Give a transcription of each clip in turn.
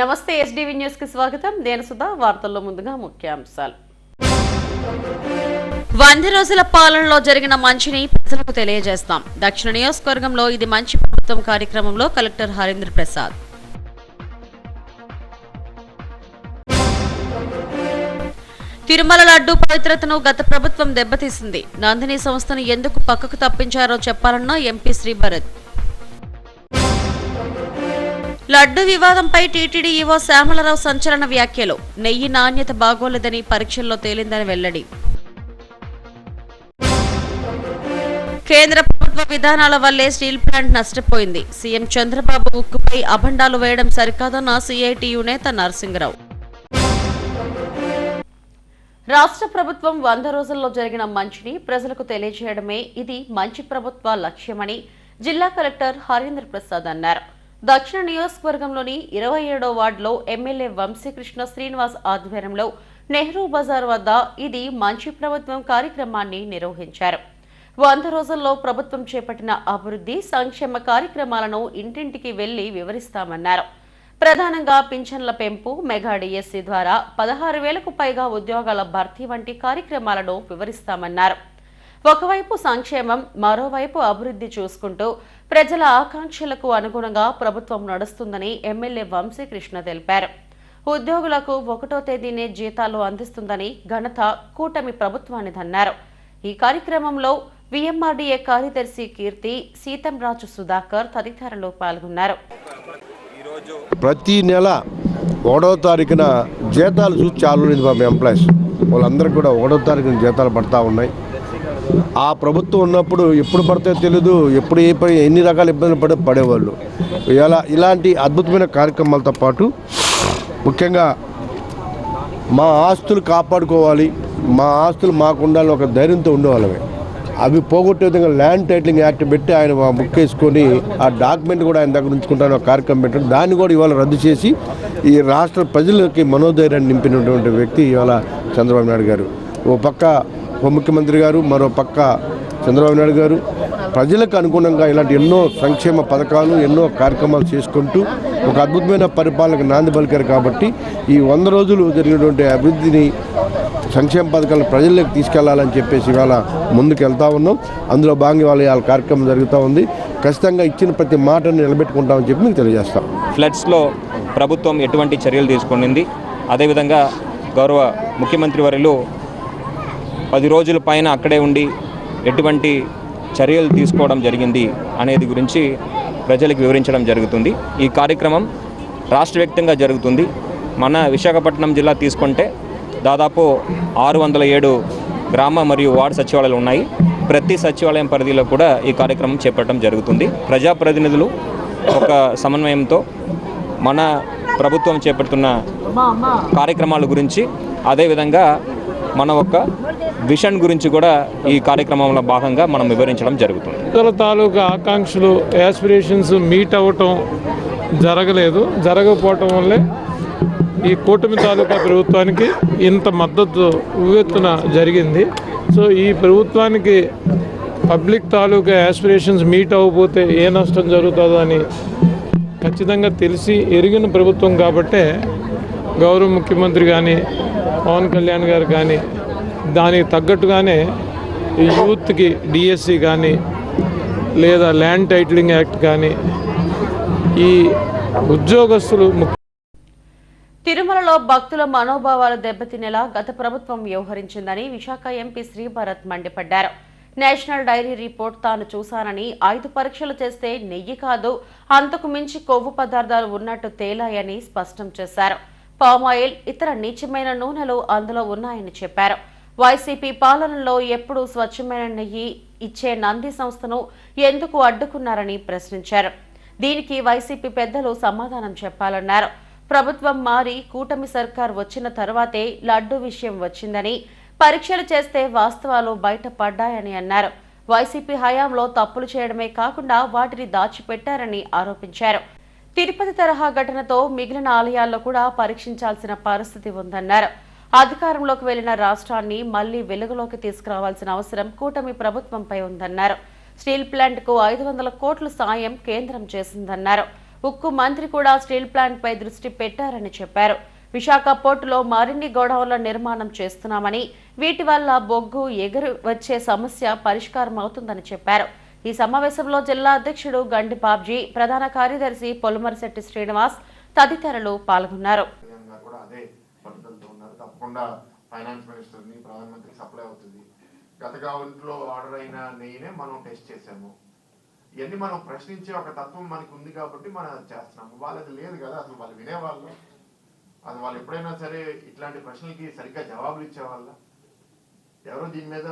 నమస్తే SDV news కి స్వాగతం. నేను సుధా. వార్తల్లో ముందుగా ముఖ్యాంశాలు. 100 రోజుల పాలనలో జరిగిన మంచిని ప్రజలకు తెలియజేస్తాం. దక్షిణ నియోజకవర్గంలో ఇది మంచి ప్రభుత్వం కార్యక్రమంలో కలెక్టర్ హరీంద్ర ప్రసాద్. తిరుమల లడ్డూ పవిత్రతను గత ప్రభుత్వం దెబ్బతీసింది. నందిని సంస్థను ఎందుకు పక్కకు తప్పించారో చెప్పాలన్న ఎంపీ శ్రీభరత్. లడ్డు వివాదంపై టీటీడీ ఈవో శ్యామలరావు సంచలన వ్యాఖ్యలు. నెయ్యి నాణ్యత బాగోలేదని పరీక్షల్లో తేలిందని వెల్లడి. కేంద్ర ప్రభుత్వ విధానాల వల్లే స్టీల్ ప్లాంట్ నష్టపోయింది. సీఎం చంద్రబాబు ఉక్కుపై అభండాలు వేయడం సరికాదన్న సిఐటియు నేత నరసింగరావు. రాష్ట్ర ప్రభుత్వం 100 రోజుల్లో జరిగిన మంచిని ప్రజలకు తెలియజేయడమే ఇది మంచి ప్రభుత్వ లక్ష్యమని జిల్లా కలెక్టర్ హరీంద్ర ప్రసాద్ అన్నారు. దక్షిణ నియోజకవర్గంలోని 27వ వార్డులో ఎమ్మెల్యే వంశీకృష్ణ శ్రీనివాస్ ఆధ్వర్యంలో నెహ్రూ బజార్ వద్ద ఇది మంచి ప్రభుత్వం కార్యక్రమాన్ని నిర్వహించారు. 100 రోజుల్లో ప్రభుత్వం చేపట్టిన అభివృద్ధి సంక్షేమ కార్యక్రమాలను ఇంటింటికి వెళ్లి వివరిస్తామన్నారు. ప్రధానంగా పింఛన్ల పెంపు, మెగా డిఎస్సీ ద్వారా 16,000కు పైగా ఉద్యోగాల భర్తీ వంటి కార్యక్రమాలను వివరిస్తామన్నారు. ఒకవైపు సంక్షేమం, మరోవైపు అభివృద్ధి చూసుకుంటూ ప్రజల ఆకాంక్షలకు అనుగుణంగా ప్రభుత్వం నడుస్తుందని ఎమ్మెల్యే వంశీకృష్ణ తెలిపారు. ఉద్యోగులకు 1వ తేదీనే జీతాలు అందిస్తుందని ఘనత కూటమి ప్రభుత్వానిదన్నారు. ఈ కార్యక్రమంలో విఎంఆర్డీఏ కార్యదర్శి కీర్తి, సీతంరాజు సుధాకర్ తదితరులు పాల్గొన్నారు. ప్రతి నెల 1వ తారీఖున జీతాలు చూసి చాలా ఎంప్లాయీస్ వాళ్ళందరికీ కూడా 1వ తారీఖున జీతాలు పడతా ఉన్నాయి. ఆ ప్రభుత్వం ఉన్నప్పుడు ఎప్పుడు పడతాయో తెలీదు, ఎప్పుడు ఎన్ని రకాల ఇబ్బందులు పడేవాళ్ళు. ఇలాంటి అద్భుతమైన కార్యక్రమాలతో పాటు ముఖ్యంగా మా ఆస్తులు కాపాడుకోవాలి, మా ఆస్తులు మాకు ఉండాలని ఒక ధైర్యంతో ఉండేవాళ్ళమే. అవి పోగొట్టే విధంగా ల్యాండ్ టైటిలింగ్ యాక్ట్ పెట్టి ఆయన బుక్ వేసుకొని ఆ డాక్యుమెంట్ కూడా ఆయన దగ్గర ఉంచుకుంటాను ఒక కార్యక్రమం పెట్టాడు. దాన్ని కూడా ఇవాళ రద్దు చేసి ఈ రాష్ట్ర ప్రజలకి మనోధైర్యాన్ని నింపినటువంటి వ్యక్తి ఇవాళ చంద్రబాబు నాయుడు గారు. ఓ పక్క ఉప ముఖ్యమంత్రి గారు, మరో పక్క చంద్రబాబు నాయుడు గారు ప్రజలకు అనుగుణంగా ఇలాంటి ఎన్నో సంక్షేమ పథకాలు, ఎన్నో కార్యక్రమాలు చేసుకుంటూ ఒక అద్భుతమైన పరిపాలనకు నాంది పలికారు. కాబట్టి ఈ 100 రోజులు జరిగినటువంటి అభివృద్ధిని, సంక్షేమ పథకాలను ప్రజల్లోకి తీసుకెళ్లాలని చెప్పేసి ఇవాళ ముందుకు వెళ్తూ ఉన్నాం. అందులో భాగంగా వాళ్ళ కార్యక్రమం జరుగుతూ ఉంది. ఖచ్చితంగా ఇచ్చిన ప్రతి మాటను నిలబెట్టుకుంటామని చెప్పి మీకు తెలియజేస్తాం. ఫ్లడ్స్లో ప్రభుత్వం ఎటువంటి చర్యలు తీసుకునింది, అదేవిధంగా గౌరవ ముఖ్యమంత్రి వర్యులు 10 రోజుల పైన అక్కడే ఉండి ఎటువంటి చర్యలు తీసుకోవడం జరిగింది అనేది గురించి ప్రజలకు వివరించడం జరుగుతుంది. ఈ కార్యక్రమం రాష్ట్ర వ్యాప్తంగా జరుగుతుంది. మన విశాఖపట్నం జిల్లా తీసుకుంటే దాదాపు 607 గ్రామ మరియు వార్డు సచివాలయాలు ఉన్నాయి. ప్రతి సచివాలయం పరిధిలో కూడా ఈ కార్యక్రమం చేపట్టడం జరుగుతుంది. ప్రజాప్రతినిధులు ఒక సమన్వయంతో మన ప్రభుత్వం చేపడుతున్న కార్యక్రమాల గురించి, అదేవిధంగా మన ఒక విషన్ గురించి కూడా ఈ కార్యక్రమంలో భాగంగా మనం వివరించడం జరుగుతుంది. ఇతర తాలూకా ఆకాంక్షలు, యాస్పిరేషన్స్ మీట్ అవ్వటం జరగకపోవటం వల్లే ఈ కూటమి తాలూకా ప్రభుత్వానికి ఇంత మద్దతు ఉవ్వెత్తున జరిగింది. సో ఈ ప్రభుత్వానికి పబ్లిక్ తాలూకా యాస్పిరేషన్స్ మీట్ అవ్వకపోతే ఏ నష్టం జరుగుతుందో అని ఖచ్చితంగా తెలిసి ఎరిగిన ప్రభుత్వం కాబట్టే గౌరవ ముఖ్యమంత్రి కానీ, పవన్ కళ్యాణ్ గారు కానీ దానికి తగ్గట్టుగానే యూత్కి డిఎస్సి కానీ లేదా ల్యాండ్ టైటిలింగ్ యాక్ట్ కానీ ఈ ఉద్యోగస్తులు తిరుమలలో భక్తుల మనోభావాలు దెబ్బతినేలా గత ప్రభుత్వం వ్యవహరించిందని విశాఖ ఎంపీ శ్రీభరత్ మండిపడ్డారు. నేషనల్ డైరీ రిపోర్ట్ తాను చూశానని 5 పరీక్షలు చేస్తే నెయ్యి కాదు, అంతకు మించి కొవ్వు పదార్థాలు ఉన్నట్టు తేలాయని స్పష్టం చేశారు. పామాయిల్, ఇతర నీచమైన నూనెలు అందులో ఉన్నాయని చెప్పారు. వైసీపీ పాలనలో ఎప్పుడూ స్వచ్ఛమైన నెయ్యి ఇచ్చే నంది సంస్థను ఎందుకు అడ్డుకున్నారని ప్రశ్నించారు. దీనికి వైసీపీ పెద్దలు సమాధానం చెప్పాలన్నారు. ప్రభుత్వం మారి కూటమి సర్కార్ వచ్చిన తర్వాతే లడ్డు విషయం వచ్చిందని, పరీక్షలు చేస్తే వాస్తవాలు బయటపడ్డాయని అన్నారు. వైసీపీ హయాంలో తప్పులు చేయడమే కాకుండా వాటిని దాచిపెట్టారని ఆరోపించారు. తిరుపతి తరహా ఘటనతో మిగిలిన ఆలయాల్లో కూడా పరీక్షించాల్సిన పరిస్థితి ఉందన్నారు. అధికారంలోకి వెళ్లిన రాష్ట్రాన్ని మళ్లీ వెలుగులోకి తీసుకురావాల్సిన అవసరం కూటమి ప్రభుత్వంపై ఉందన్నారు. స్టీల్ ప్లాంట్ కు 500 కోట్ల సాయం కేంద్రం చేసిందన్నారు. ఉక్కు మంత్రి కూడా స్టీల్ ప్లాంట్ పై దృష్టి పెట్టారని చెప్పారు. విశాఖ పోర్టులో మరిన్ని గోడౌన్ల నిర్మాణం చేస్తున్నామని, వీటి వల్ల బొగ్గు ఎగురు వచ్చే సమస్య పరిష్కారం అవుతుందని చెప్పారు. ఈ సమావేశంలో జిల్లా అధ్యక్షుడు గండి బాబ్జీ, ప్రధాన కార్యదర్శి పొలుమరిశెట్టి శ్రీనివాస్ తదితరులు పాల్గొన్నారు. ఫైనాన్స్ మినిస్టర్ని ప్రధానమంత్రికి సప్లై అవుతుంది. గత గవర్నమెంట్లో ఆర్డర్ అయిన నెయ్యినే మనం టెస్ట్ చేసాము. ఇవన్నీ మనం ప్రశ్నించే ఒక తత్వం మనకు ఉంది కాబట్టి మనం అది చేస్తున్నాము. వాళ్ళది లేదు కదా, అసలు వాళ్ళు వినేవాళ్ళు, అది వాళ్ళు ఎప్పుడైనా సరే ఇట్లాంటి ప్రశ్నలకి సరిగ్గా జవాబులు ఇచ్చేవాళ్ళ. ఎవరో దీని మీద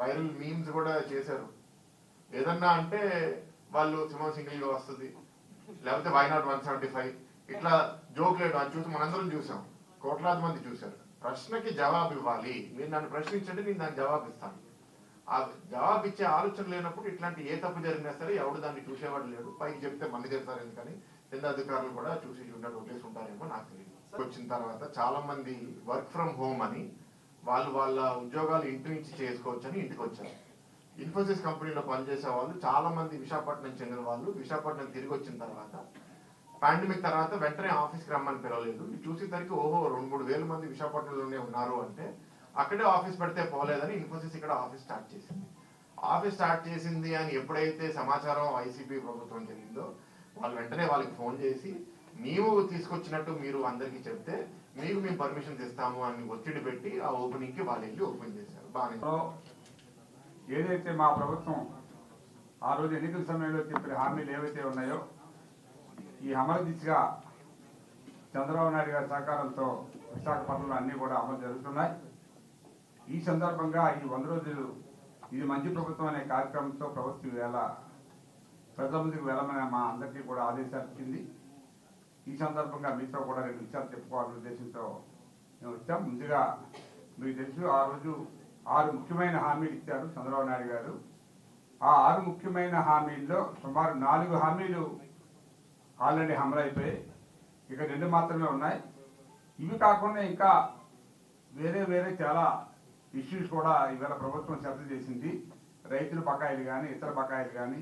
వైరల్ మీమ్స్ కూడా చేశారు. ఏదన్నా అంటే వాళ్ళు సింహం సింగిల్గా వస్తుంది, లేకపోతే వై నాట్ 175 ఇట్లా జోక్లేడు అని చూసి మనందరం చూసాం, కోట్లాది మంది చూశారు. ప్రశ్నకి జవాబు ఇవ్వాలి. మీరు నన్ను ప్రశ్నించండి, నేను దానికి జవాబు ఇస్తాను. ఆ జవాబు ఇచ్చే ఆలోచన లేనప్పుడు ఇట్లాంటి ఏ తప్పు జరిగినా సరే ఎవడు దాన్ని చూసేవాడు లేడు. పైకి చెప్తే మళ్ళీ చెప్తారు ఎందుకని కింద అధికారులు కూడా చూసి చూడటం వదిలేసి ఉంటారేమో నాకు తెలియదు. వచ్చిన తర్వాత చాలా మంది వర్క్ ఫ్రమ్ హోమ్ అని వాళ్ళ ఉద్యోగాలు ఇంటి నుంచి చేసుకోవచ్చు అని ఇంటికి వచ్చారు. ఇన్ఫోసిస్ కంపెనీలో పనిచేసే వాళ్ళు చాలా మంది విశాఖపట్నం చెందిన వాళ్ళు విశాఖపట్నం తిరిగి వచ్చిన తర్వాత పాండమిక్ తర్వాత వెంటనే ఆఫీస్కి రమ్మని పిలవలేదు. చూసేసరికి ఓహో 2-3 వేల మంది విశాఖపట్నంలోనే ఉన్నారు అంటే అక్కడే ఆఫీస్ పెడితే పోలేదని ఇన్ఫోసిస్ ఇక్కడ ఆఫీస్ స్టార్ట్ చేసింది. ఆఫీస్ స్టార్ట్ చేసింది అని ఎప్పుడైతే సమాచారం వైసీపీ ప్రభుత్వం జరిగిందో వాళ్ళు వెంటనే వాళ్ళకి ఫోన్ చేసి మేము తీసుకొచ్చినట్టు మీరు అందరికీ చెప్తే మీకు మేము పర్మిషన్ ఇస్తాము అని ఒత్తిడి పెట్టి ఆ ఓపెనింగ్కి వాళ్ళు వెళ్ళి ఓపెన్ చేశారు. బాగా ఏదైతే మా ప్రభుత్వం ఆ రోజు ఎన్నికల సమయంలో చెప్పిన హామీలు ఏవైతే ఉన్నాయో ఈ అమలు దిశగా చంద్రబాబు నాయుడు గారి సహకారంతో విశాఖపట్నంలో అన్నీ కూడా అమలు జరుగుతున్నాయి. ఈ సందర్భంగా ఈ 100 రోజులు ఇది మంచి ప్రభుత్వం అనే కార్యక్రమంతో ప్రభుత్వం వేళ ప్రజల ముందుకు వెళ్ళమని మా అందరికీ కూడా ఆదేశాలు ఇచ్చింది. ఈ సందర్భంగా మీతో కూడా 2 విషయాలు చెప్పుకోవాలనే ఉద్దేశంతో మేము వచ్చాం. ముందుగా మీకు తెలుసు ఆ రోజు 6 ముఖ్యమైన హామీలు ఇచ్చారు చంద్రబాబు నాయుడు గారు. ఆ 6 ముఖ్యమైన హామీల్లో సుమారు 4 హామీలు ఆల్రెడీ అమలు అయిపోయాయి. ఇక 2 మాత్రమే ఉన్నాయి. ఇవి కాకుండా ఇంకా వేరే చాలా ఇష్యూస్ కూడా ఇవాళ ప్రభుత్వం సెటిల్ చేసింది. రైతుల బకాయిలు కానీ ఇతర బకాయిలు కానీ.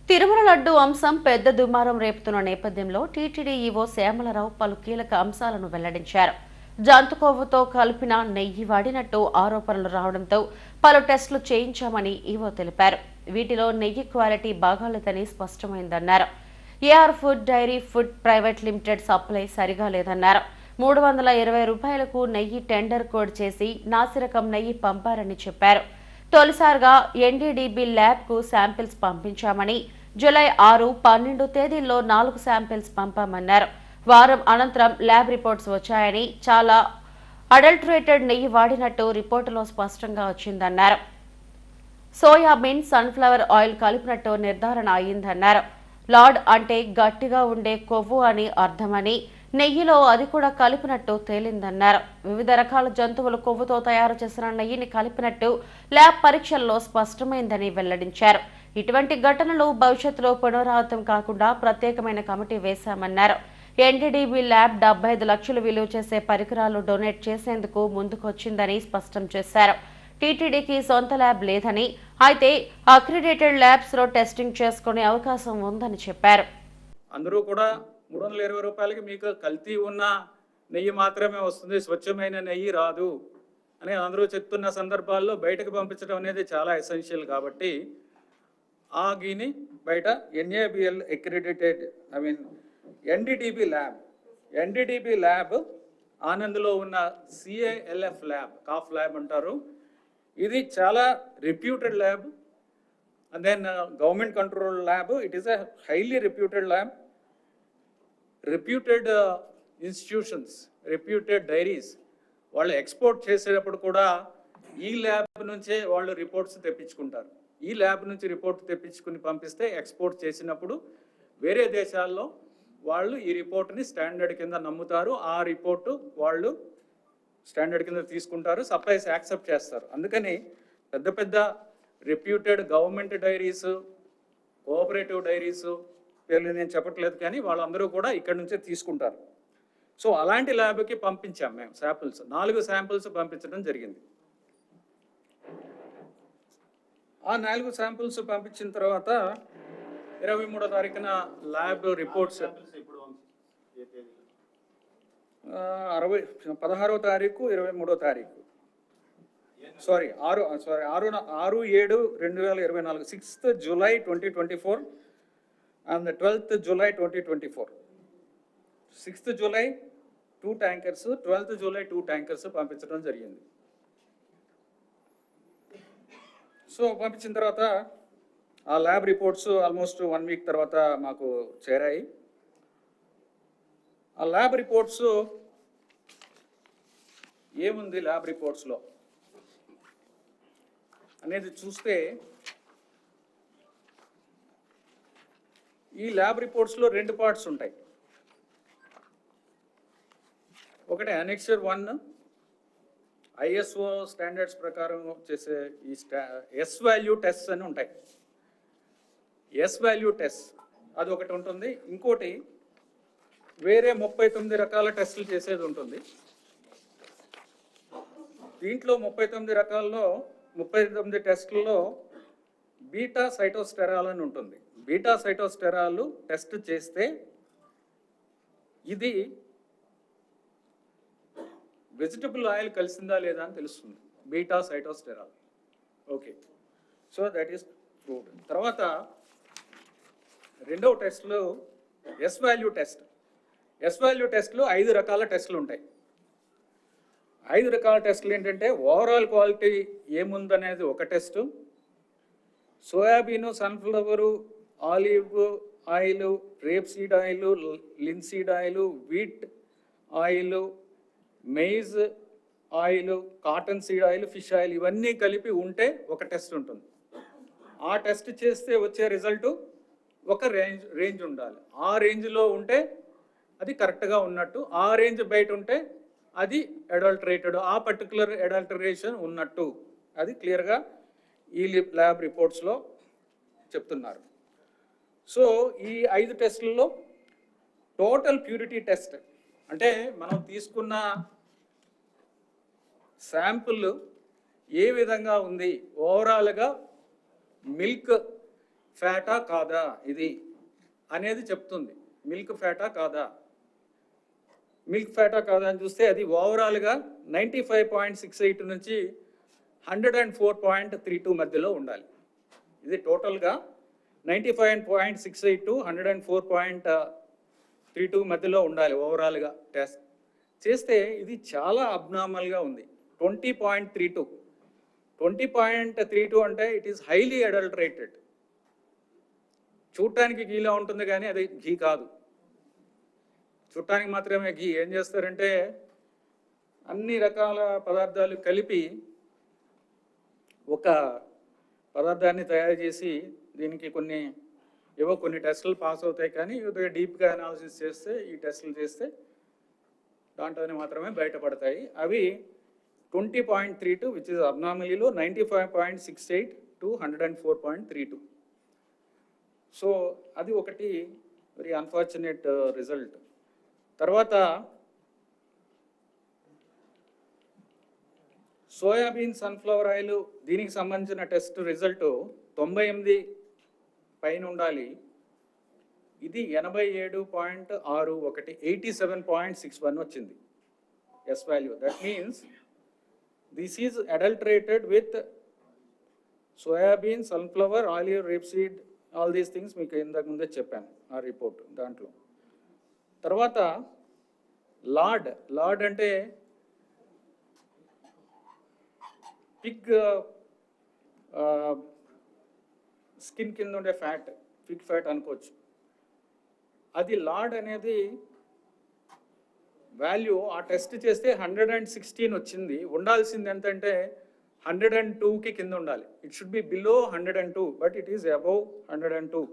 తిరుమల లడ్డు అంశం పెద్ద దుమారం రేపుతున్న నేపథ్యంలో టీటీడీ ఈవో శ్యామలరావు పలు కీలక అంశాలను వెల్లడించారు. జంతు కొవ్వుతో కలిపిన నెయ్యి వాడినట్టు ఆరోపణలు రావడంతో పలు టెస్టులు చేయించామని ఈవో తెలిపారు. వీటిలో నెయ్యి క్వాలిటీ బాగాలేదని స్పష్టమైందన్నారు. A R food dairy food private limited supply సరిగా లేదన్నారు. 320 రూపాయలకు నెయ్యి టెండర్ కోడ్ చేసి నాసిరకం నెయ్యి పంపారని చెప్పారు. తొలిసారిగా ఎన్డీడీబీ ల్యాబ్కు శాంపిల్స్ పంపించామని, జూలై 6, 12 తేదీల్లో 4 శాంపిల్స్ పంపామన్నారు. వారం అనంతరం ల్యాబ్ రిపోర్ట్స్ వచ్చాయని, చాలా అడల్టరేటెడ్ నెయ్యి వాడినట్టు రిపోర్టులో స్పష్టంగా వచ్చిందన్నారు. సోయాబీన్, సన్ఫ్లవర్ ఆయిల్ కలిపినట్టు నిర్ధారణ అయిందన్నారు. లార్డ్ అంటే గట్టిగా ఉండే కొవ్వు అని అర్థమని, నెయ్యిలో అది కూడా కలిపినట్టు తేలిందన్నారు. వివిధ రకాల జంతువుల కొవ్వుతో తయారు చేసిన నెయ్యిని కలిపినట్టు ల్యాబ్ పరీక్షల్లో స్పష్టమైందని వెల్లడించారు. ఇటువంటి ఘటనలు భవిష్యత్తులో పునరావృతం కాకుండా ప్రత్యేకమైన కమిటీ వేశామన్నారు. ఎన్డీడీబీ ల్యాబ్ 75 లక్షలు విలువ చేసే పరికరాలు డొనేట్ చేసేందుకు ముందుకొచ్చిందని స్పష్టం చేశారు. టీటీడీకి సొంత ల్యాబ్ లేదని, అయితే అక్రిడేటెడ్ ల్యాబ్స్ లో టెస్టింగ్ చేసుకునే అవకాశం ఉందని చెప్పారు. అందరూ కూడా 320 రూపాయలకి మీకు కల్తీ ఉన్న నెయ్యి మాత్రమే వస్తుంది, స్వచ్ఛమైన నెయ్యి రాదు అని అందరూ చెప్తున్న సందర్భాల్లో బయటకు పంపించడం అనేది చాలా ఎసెన్షియల్. కాబట్టి ఆ గీని బయట ఎన్ఏబిఎల్ అక్రిడిటెడ్ ఎన్డీడీబీ ల్యాబ్ ఆనంద్లో ఉన్న సిఏఎల్ఎఫ్ ల్యాబ్, కాఫ్ ల్యాబ్ అంటారు. ఇది చాలా reputed lab. And then government control lab. It is a highly reputed lab. Reputed institutions, reputed dairies వాళ్ళు ఎక్స్పోర్ట్ చేసేటప్పుడు కూడా ఈ ల్యాబ్ నుంచే వాళ్ళు రిపోర్ట్స్ తెప్పించుకుంటారు. ఈ ల్యాబ్ నుంచి రిపోర్ట్ తెప్పించుకుని పంపిస్తే ఎక్స్పోర్ట్ చేసినప్పుడు వేరే దేశాల్లో వాళ్ళు ఈ రిపోర్ట్ని స్టాండర్డ్ కింద నమ్ముతారు. ఆ రిపోర్టు వాళ్ళు స్టాండర్డ్ కింద తీసుకుంటారు, సప్లైస్ యాక్సెప్ట్ చేస్తారు. అందుకని పెద్ద పెద్ద reputed government diaries, cooperative diaries పేర్లు నేను చెప్పట్లేదు, కానీ వాళ్ళందరూ కూడా ఇక్కడ నుంచే తీసుకుంటారు. సో అలాంటి ల్యాబ్కి పంపించాం మేము శాంపిల్స్. 4 శాంపిల్స్ పంపించడం జరిగింది. ఆ 4 శాంపిల్స్ పంపించిన తర్వాత 23వ తారీఖున ల్యాబ్ రిపోర్ట్స్ 16వ తారీఖు 23వ తారీఖు 6/7/2024 6th July 2024 and the 12th July 2024 6th July 2 tankers 12th July 2 tankers పంపించడం జరిగింది. సో పంపించిన తర్వాత ఆ ల్యాబ్ రిపోర్ట్స్ ఆల్మోస్ట్ 1 వీక్ తర్వాత మాకు చేరాయి. ఆ ల్యాబ్ రిపోర్ట్స్ ఏముంది ల్యాబ్ రిపోర్ట్స్లో అనేది చూస్తే ఈ ల్యాబ్ రిపోర్ట్స్లో 2 పార్ట్స్ ఉంటాయి. ఒకటి అనెక్చర్ 1 ISO స్టాండర్డ్స్ ప్రకారం చేసే ఈ ఎస్ వాల్యూ టెస్ట్ అని ఉంటాయి. ఎస్ వాల్యూ టెస్ట్ అది ఒకటి ఉంటుంది. ఇంకోటి వేరే 39 రకాల టెస్టులు చేసేది ఉంటుంది. దీంట్లో 39 రకాల్లో 39 టెస్టుల్లో బీటా సైటోస్టెరాల్ అని ఉంటుంది. బీటా సైటోస్టెరాల్ టెస్ట్ చేస్తే ఇది వెజిటబుల్ ఆయిల్ కలిసిందా లేదా అని తెలుస్తుంది. Beta sitosterol. Okay, so that is proved. తర్వాత రెండవ టెస్ట్లో S value test. S value టెస్ట్లో 5 రకాల టెస్టులు ఉంటాయి. 5 రకాల టెస్టులు ఏంటంటే ఓవరాల్ క్వాలిటీ ఏముందనేది ఒక test, soybean, sunflower, olive oil, rape seed oil, linseed oil, wheat oil, maize oil, cotton seed oil, fish oil ఇవన్నీ కలిపి ఉంటే ఒక టెస్ట్ ఉంటుంది. ఆ టెస్ట్ చేస్తే వచ్చే రిజల్ట్ ఒక రేంజ్ ఉండాలి. ఆ రేంజ్లో ఉంటే అది కరెక్ట్గా ఉన్నట్టు, ఆ రేంజ్ బయట ఉంటే అది అడల్టరేటెడ్, ఆ పర్టికులర్ అడల్టరేషన్ ఉన్నట్టు అది క్లియర్గా ఈ ల్యాబ్ రిపోర్ట్స్లో చెప్తున్నారు. సో ఈ 5 టెస్టుల్లో టోటల్ ప్యూరిటీ టెస్ట్ అంటే మనం తీసుకున్న శాంపుల్ ఏ విధంగా ఉంది, ఓవరాల్గా మిల్క్ ఫ్యాటా కాదా ఇది అనేది చెప్తుంది. మిల్క్ ఫ్యాటా కాదా, మిల్క్ ఫ్యాటా కాదా అని చూస్తే అది ఓవరాల్గా 95.68 నుంచి 104.32 మధ్యలో ఉండాలి. ఇది టోటల్గా 95.68 to 104.32 మధ్యలో ఉండాలి ఓవరాల్గా టెస్ట్ చేస్తే. ఇది చాలా అబ్నార్మల్గా ఉంది. 20.32 అంటే ఇట్ ఈస్ హైలీ అడల్టరేటెడ్. చూడటానికి ఘీలా ఉంటుంది కానీ అది ఘీ కాదు, చూడటానికి మాత్రమే ఘీ. ఏం చేస్తారంటే అన్ని రకాల పదార్థాలు కలిపి ఒక పదార్థాన్ని తయారు చేసి దీనికి కొన్ని టెస్టులు పాస్ అవుతాయి, కానీ డీప్గా అనాలిసిస్ చేస్తే ఈ టెస్టులు చేస్తే దాంట్లోనే మాత్రమే బయటపడతాయి. అవి 20.32 విచ్ ఇస్ అబ్నార్మలీలో 95.68 to 104.32. సో అది ఒకటి వెరీ అన్ఫార్చునేట్ రిజల్ట్. తర్వాత సోయాబీన్, సన్ఫ్లవర్ ఆయిల్ దీనికి సంబంధించిన టెస్ట్ రిజల్ట్ 98 పైన ఉండాలి. ఇది 87.61 87.61 వచ్చింది S value. That means this is adulterated with soybean, sunflower, olive, rapeseed, all these things మీకు ఇంతకు ముందే చెప్పాను ఆ రిపోర్ట్ దాంట్లో. తర్వాత లార్డ్ అంటే పిగ్ స్కిన్ కింద ఉండే ఫ్యాట్, పిగ్ ఫ్యాట్ అనుకోవచ్చు. అది లార్డ్ అనేది వాల్యూ ఆ టెస్ట్ చేస్తే 116 వచ్చింది. ఉండాల్సింది ఎంతంటే 102కి కింద ఉండాలి. It should be below 102, but it is above 102.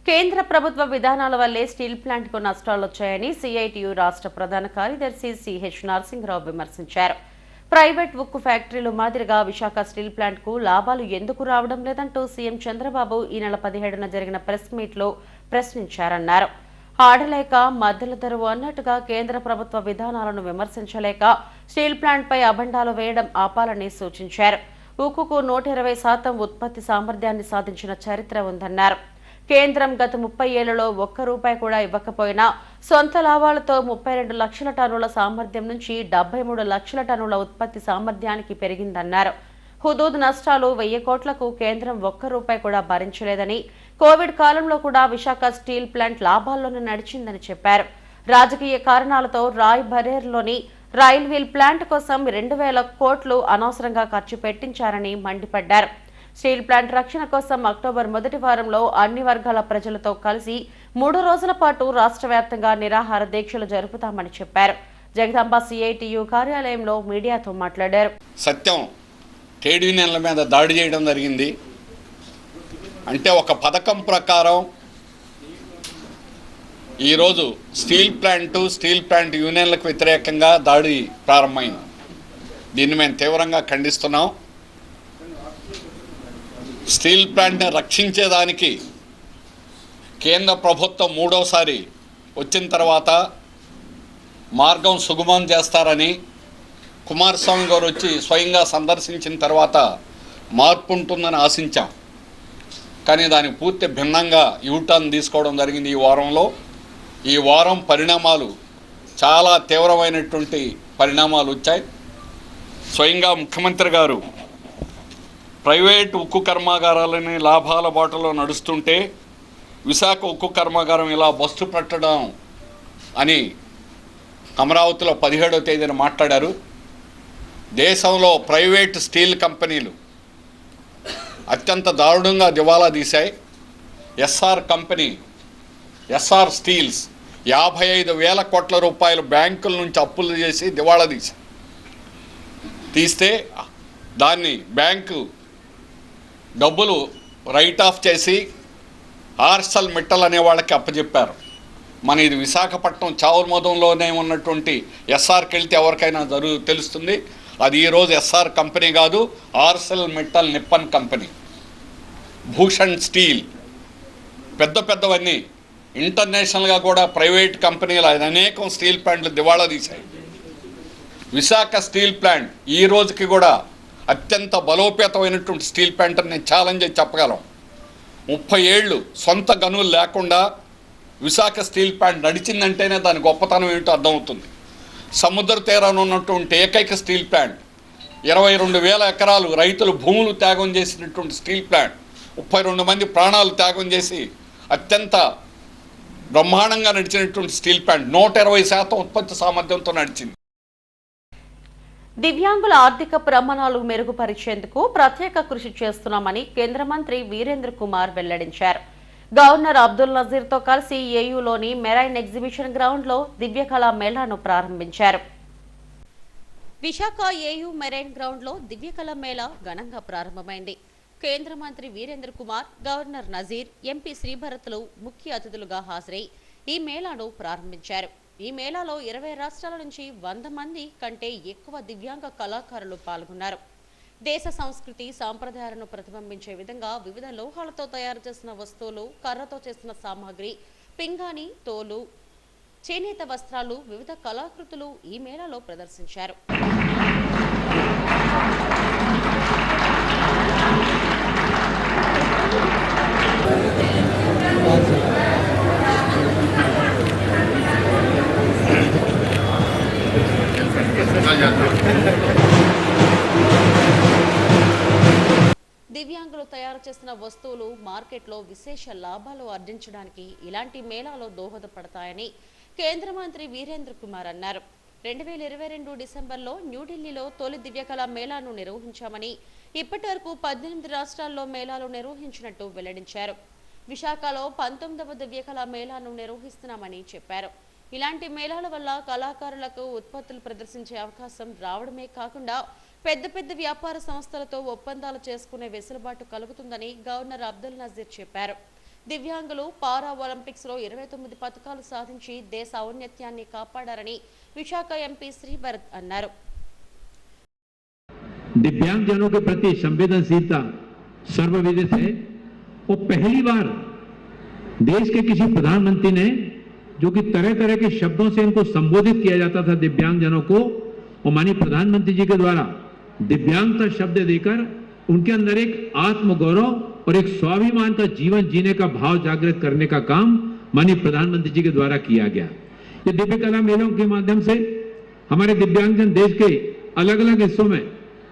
కేంద్ర ప్రభుత్వ విధానాల వల్లే స్టీల్ ప్లాంట్కు నష్టాలు వచ్చాయని సిఐటియు రాష్ట్ర ప్రధాన కార్యదర్శి సిహెచ్ నరసింహరావు విమర్శించారు. ప్రైవేట్ ఉక్కు ఫ్యాక్టరీలు మాదిరిగా విశాఖ స్టీల్ ప్లాంట్కు లాభాలు ఎందుకు రావడం లేదంటూ సీఎం చంద్రబాబు ఈ నెల 17న జరిగిన ప్రెస్ మీట్లో ప్రశ్నించారన్నారు. ఆడలేక మద్దెల తెరువు అన్నట్టుగా కేంద్ర ప్రభుత్వ విధానాలను విమర్శించలేక స్టీల్ ప్లాంట్పై అబండాలు వేయడం ఆపాలని సూచించారు. ఉక్కుకు 120% ఉత్పత్తి సామర్థ్యాన్ని సాధించిన చరిత్ర ఉందన్నారు. కేంద్రం గత 30 ఏళ్లలో ₹1 కూడా ఇవ్వకపోయినా సొంత లాభాలతో 32 లక్షల టన్నుల సామర్థ్యం నుంచి 73 లక్షల టన్నుల ఉత్పత్తి సామర్థ్యానికి పెరిగిందన్నారు. హుదూద్ నష్టాలు 1000 కోట్లకు కేంద్రం ₹1 కూడా భరించలేదని, కోవిడ్ కాలంలో కూడా విశాఖ స్టీల్ ప్లాంట్ లాభాల్లోనే నడిచిందని చెప్పారు. రాజకీయ కారణాలతో రాయ్ బరేర్లోని రైల్ వీల్ ప్లాంట్ కోసం 2000 కోట్లు అనవసరంగా ఖర్చు పెట్టించారని మండిపడ్డారు. స్టీల్ ప్లాంట్ రక్షణ కోసం అక్టోబర్ మొదటి వారంలో అన్ని వర్గాల ప్రజలతో కలిసి 3 రోజుల పాటు రాష్ట్ర వ్యాప్తంగా నిరాహార దీక్షలు జరుపుతామని చెప్పారు. జగదాంబ సిఐటియు కార్యాలయంలో మీడియాతో మాట్లాడారు. సత్యం ట్రేడ్ యూనియన్ల మీద దాడి చేయడం జరిగింది. అంటే ఒక పథకం ప్రకారం ఈరోజు స్టీల్ ప్లాంట్ యూనియన్లకు వ్యతిరేకంగా దాడి ప్రారంభమైంది. దీన్ని మేము తీవ్రంగా ఖండిస్తున్నాం. స్టీల్ ప్లాంట్ని రక్షించేదానికి కేంద్ర ప్రభుత్వం మూడోసారి వచ్చిన తర్వాత మార్గం సుగమం చేస్తారని కుమారస్వామి గారు వచ్చి స్వయంగా సందర్శించిన తర్వాత మార్పు ఉంటుందని ఆశించాం. కానీ దానికి పూర్తి భిన్నంగా యూటర్న్ తీసుకోవడం జరిగింది. ఈ వారం పరిణామాలు చాలా తీవ్రమైనటువంటి పరిణామాలు వచ్చాయి. స్వయంగా ముఖ్యమంత్రి గారు ప్రైవేటు ఉక్కు కర్మాగారాలని లాభాల బాటలో నడుస్తుంటే విశాఖ ఉక్కు కర్మాగారం ఇలా బస్సు పెట్టడం అని అమరావతిలో 17వ తేదీన మాట్లాడారు. దేశంలో ప్రైవేట్ స్టీల్ కంపెనీలు అత్యంత దారుణంగా దివాలా తీశాయి. ఎస్ఆర్ స్టీల్స్ 55,000 కోట్ల రూపాయలు బ్యాంకుల నుంచి అప్పులు చేసి దివాళా తీస్తే దాన్ని బ్యాంకు డబ్బులు రైట్ ఆఫ్ చేసి ఆర్సెల్ మిట్టల్ అనే వాళ్ళకి అప్పచెప్పారు. మన ఇది విశాఖపట్నం చావుర్మదంలోనే ఉన్నటువంటి ఎస్ఆర్కి వెళ్తే ఎవరికైనా తెలుస్తుంది. అది ఈరోజు ఎస్ఆర్ కంపెనీ కాదు, Arcelor Mittal Nippon company. Bhushan steel పెద్దవన్నీ ఇంటర్నేషనల్గా కూడా ప్రైవేట్ కంపెనీలు అనేకం స్టీల్ ప్లాంట్లు దివాళా తీశాయి. విశాఖ స్టీల్ ప్లాంట్ ఈ రోజుకి కూడా అత్యంత బలోపేతమైనటువంటి స్టీల్ ప్లాంట్ అని ఛాలెంజ్ చేసి చెప్పగలం. 30 ఏళ్ళు సొంత గనులు లేకుండా విశాఖ స్టీల్ ప్లాంట్ నడిచిందంటేనే దాని గొప్పతనం ఏమిటో అర్థమవుతుంది. సముద్ర తీరాన ఉన్నటువంటి ఏకైక స్టీల్ ప్లాంట్, 22,000 ఎకరాలు రైతులు భూములు త్యాగం చేసినటువంటి స్టీల్ ప్లాంట్, 32 మంది ప్రాణాలు త్యాగం చేసి అత్యంత బ్రహ్మాండంగా నడిచినటువంటి స్టీల్ ప్లాంట్ 120% ఉత్పత్తి సామర్థ్యంతో నడిచింది. దివ్యాంగుల ఆర్థిక ప్రమాణాలు మెరుగుపరిచేందుకు ప్రత్యేక కృషి చేస్తున్నామని కేంద్ర మంత్రి వీరేంద్ర కుమార్ వెల్లడించారు. గవర్నర్ అబ్దుల్ నజీర్తో కలిసి ఏయూలోని మెరైన్ ఎగ్జిబిషన్ గ్రౌండ్లో దివ్యకళా మేళాను ప్రారంభించారు. విశాఖ ఏయూ మెరైన్ గ్రౌండ్లో దివ్యకళా మేళా ఘనంగా ప్రారంభమైంది. కేంద్ర మంత్రి వీరేంద్ర కుమార్, గవర్నర్ నజీర్, ఎంపీ శ్రీభరత్లు ముఖ్య అతిథులుగా హాజరై ఈ మేళాను ప్రారంభించారు. ఈ మేళాలో 20 రాష్ట్రాల నుంచి 100 మంది కంటే ఎక్కువ దివ్యాంగ కళాకారులు పాల్గొన్నారు. దేశ సంస్కృతి సాంప్రదాయాలను ప్రతిబింబించే విధంగా వివిధ లోహాలతో తయారు చేసిన వస్తువులు, కర్రతో చేసిన సామాగ్రి, పింగాణి, తోలు, చేనేత వస్త్రాలు, వివిధ కళాకృతులు ఈ మేళాలో ప్రదర్శించారు. దివ్యాంగులు తయారు చేసిన వస్తువులు మార్కెట్లో విశేష లాభాలు ఆర్జించడానికి ఇలాంటి మేళాలో దోహదపడతాయని కేంద్ర మంత్రి వీరేంద్ర కుమార్ అన్నారు. 2022 డిసెంబర్లో న్యూఢిల్లీలో తొలి దివ్యకళా మేళాను నిర్వహించామని, ఇప్పటి వరకు 18 రాష్ట్రాల్లో మేళాలు నిర్వహించినట్టు వెల్లడించారు. విశాఖలో 19వ దివ్యకళా మేళాను నిర్వహిస్తున్నామని చెప్పారు. ఇలాంటి మేళాల వల్ల కళాకారులకు ఉత్పత్తులు ప్రదర్శించే అవకాశం రావడమే కాకుండా పెద్ద వ్యాపార సంస్థలతో ఒప్పందాలు చేసుకునే వెసులుబాటు కలుగుతుందని గవర్నర్ అబ్దుల్ నజీర్ చెప్పారు. దివ్యాంగులు పారా ఒలింపిక్స్ లో 29 పతకాలు సాధించి దేశ ఔన్నత్యాన్ని కాపాడారని విశాఖ ఎంపీ శ్రీభరత్ అన్నారు. दिव्यांगजनों के प्रति संवेदनशीलता सर्वविदित है और पहली बार देश के किसी प्रधानमंत्री ने जो कि तरह तरह के शब्दों से इनको संबोधित किया जाता था दिव्यांगजनों को, और माननीय प्रधानमंत्री जी के द्वारा दिव्यांगता शब्द देकर उनके अंदर एक आत्मगौरव और एक स्वाभिमान का जीवन जीने का भाव जागृत करने का काम माननीय प्रधानमंत्री जी के द्वारा किया गया। ये दिव्य कला मेलों के माध्यम से हमारे दिव्यांगजन देश के अलग अलग हिस्सों में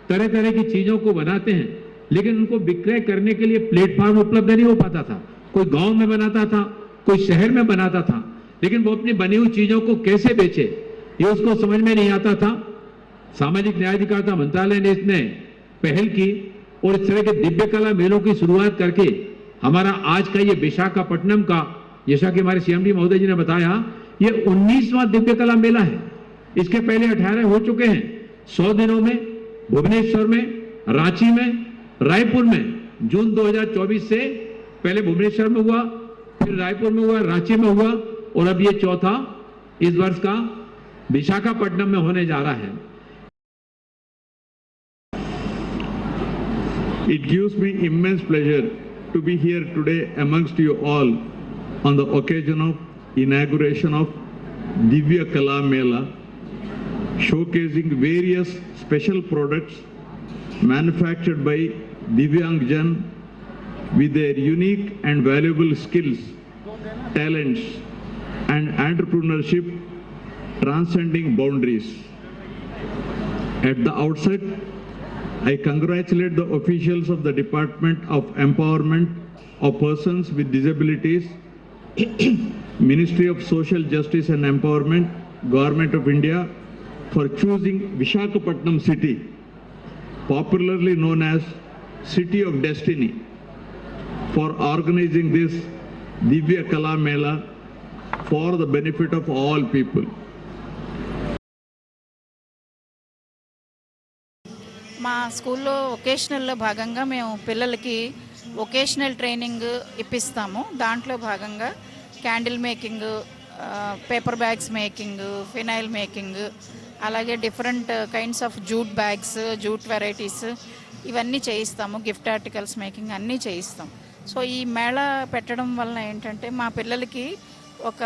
तरह तरह की चीजों को बनाते हैं, लेकिन उनको विक्रय करने के लिए प्लेटफॉर्म उपलब्ध नहीं हो पाता था। कोई गांव में बनाता था, कोई शहर में बनाता था, लेकिन वो अपनी बनी हुई चीजों को कैसे बेचे ये उसको समझ में नहीं आता था। सामाजिक न्याय अधिकारिता मंत्रालय ने इसमें पहल की और इस तरह के दिव्य कला मेलों की शुरुआत करके हमारा आज का ये विशाखापट्टनम का, जैसा कि हमारे सीएमडी महोदय जी ने बताया, ये 19वां दिव्य कला मेला है। इसके पहले 18 हो चुके हैं। 100 दिनों में भुवनेश्वर में, रांची में, रायपुर में जून 2024 से पहले भुवनेश्वर में हुआ, फिर रायपुर में हुआ, रांची में हुआ, और अब ये चौथा इस वर्ष का विशाखापट्टनम में होने जा रहा है। It gives me immense pleasure to be here today amongst you all on the occasion of inauguration of Divya Kala Mela, showcasing various special products manufactured by Divyangjan with their unique and valuable skills, talents, and entrepreneurship transcending boundaries. At the outset, I congratulate the officials of the Department of Empowerment of Persons with Disabilities, Ministry of Social Justice and Empowerment, Government of India, for choosing Visakhapatnam city, popularly known as City of Destiny, for organizing this Divya Kala Mela for the benefit of all people. మా స్కూల్లో వొకేషనల్లో భాగంగా మేము పిల్లలకి vocational training ఇప్పిస్తాము. దాంట్లో భాగంగా candle making, paper bags making, phenyl making, అలాగే different kinds of jute bags, jute varieties ఇవన్నీ చేయిస్తాము. గిఫ్ట్ ఆర్టికల్స్ మేకింగ్ అన్నీ చేయిస్తాం. సో ఈ మేళా పెట్టడం వలన ఏంటంటే మా పిల్లలకి ఒక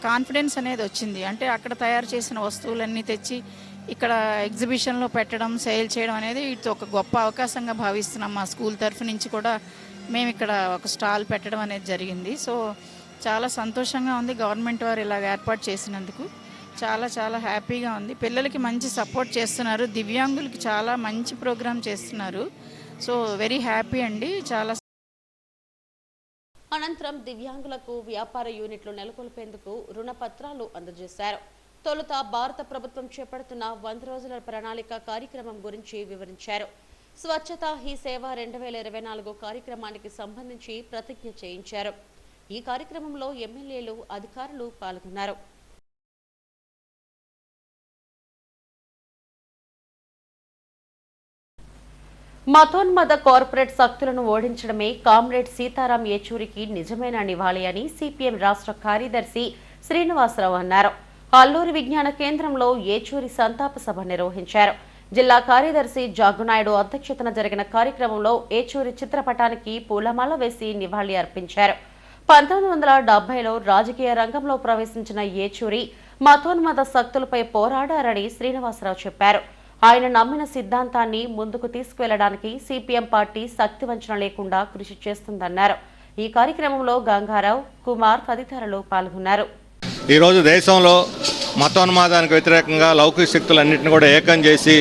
కాన్ఫిడెన్స్ అనేది వచ్చింది. అంటే అక్కడ తయారు చేసిన వస్తువులన్నీ తెచ్చి ఇక్కడ ఎగ్జిబిషన్లో పెట్టడం, సేల్ చేయడం అనేది ఇది ఒక గొప్ప అవకాశంగా భావిస్తున్నాం. మా స్కూల్ తరఫు నుంచి కూడా మేము ఇక్కడ ఒక స్టాల్ పెట్టడం అనేది జరిగింది. సో చాలా సంతోషంగా ఉంది గవర్నమెంట్ వారు ఇలా ఏర్పాటు చేసినందుకు. చాలా చాలా హ్యాపీగా ఉంది. పిల్లలకి మంచి సపోర్ట్ చేస్తున్నారు, దివ్యాంగులకి చాలా మంచి ప్రోగ్రామ్ చేస్తున్నారు. సో వెరీ హ్యాపీ అండి. చాలా అనంతరం దివ్యాంగులకు వ్యాపార యూనిట్లు నెలకొల్పేందుకు రుణ పత్రాలు అందజేశారు. తొలుత భారత ప్రభుత్వం చేపడుతున్న 100 రోజుల ప్రణాళిక కార్యక్రమం గురించి వివరించారు. స్వచ్ఛత హీ సేవ 2024 కార్యక్రమానికి సంబంధించి ప్రతిజ్ఞ చేయించారు. ఈ కార్యక్రమంలో ఎమ్మెల్యేలు, అధికారులు పాల్గొన్నారు. మతోన్మద కార్పొరేట్ శక్తులను ఓడించడమే కామ్రేడ్ సీతారాం ఏచూరికి నిజమైన నివాళి అని సిపిఎం రాష్ట్ర కార్యదర్శి శ్రీనివాసరావు అన్నారు. అల్లూరి విజ్ఞాన కేంద్రంలో ఏచూరి సంతాప సభ నిర్వహించారు. జిల్లా కార్యదర్శి జాగునాయుడు అధ్యక్షతన జరిగిన కార్యక్రమంలో ఏచూరి చిత్రపటానికి పూలమాల వేసి నివాళి అర్పించారు. 1970లో రాజకీయ రంగంలో ప్రవేశించిన ఏచూరి మతోన్మద శక్తులపై పోరాడారని శ్రీనివాసరావు చెప్పారు. ఆయన నమ్మిన సిద్ధాంతాన్ని ముందుకు తీసుకువెళ్లడానికి సిపిఎం పార్టీ శక్తివంచన లేకుండా కృషి చేస్తుందన్నారు. ఈ కార్యక్రమంలో గంగారావు, కుమార్ తదితరులు పాల్గొన్నారు. ఈరోజు దేశంలో మతోన్మాదానికి వ్యతిరేకంగా లౌకిక శక్తులన్నింటినీ కూడా ఏకం చేసి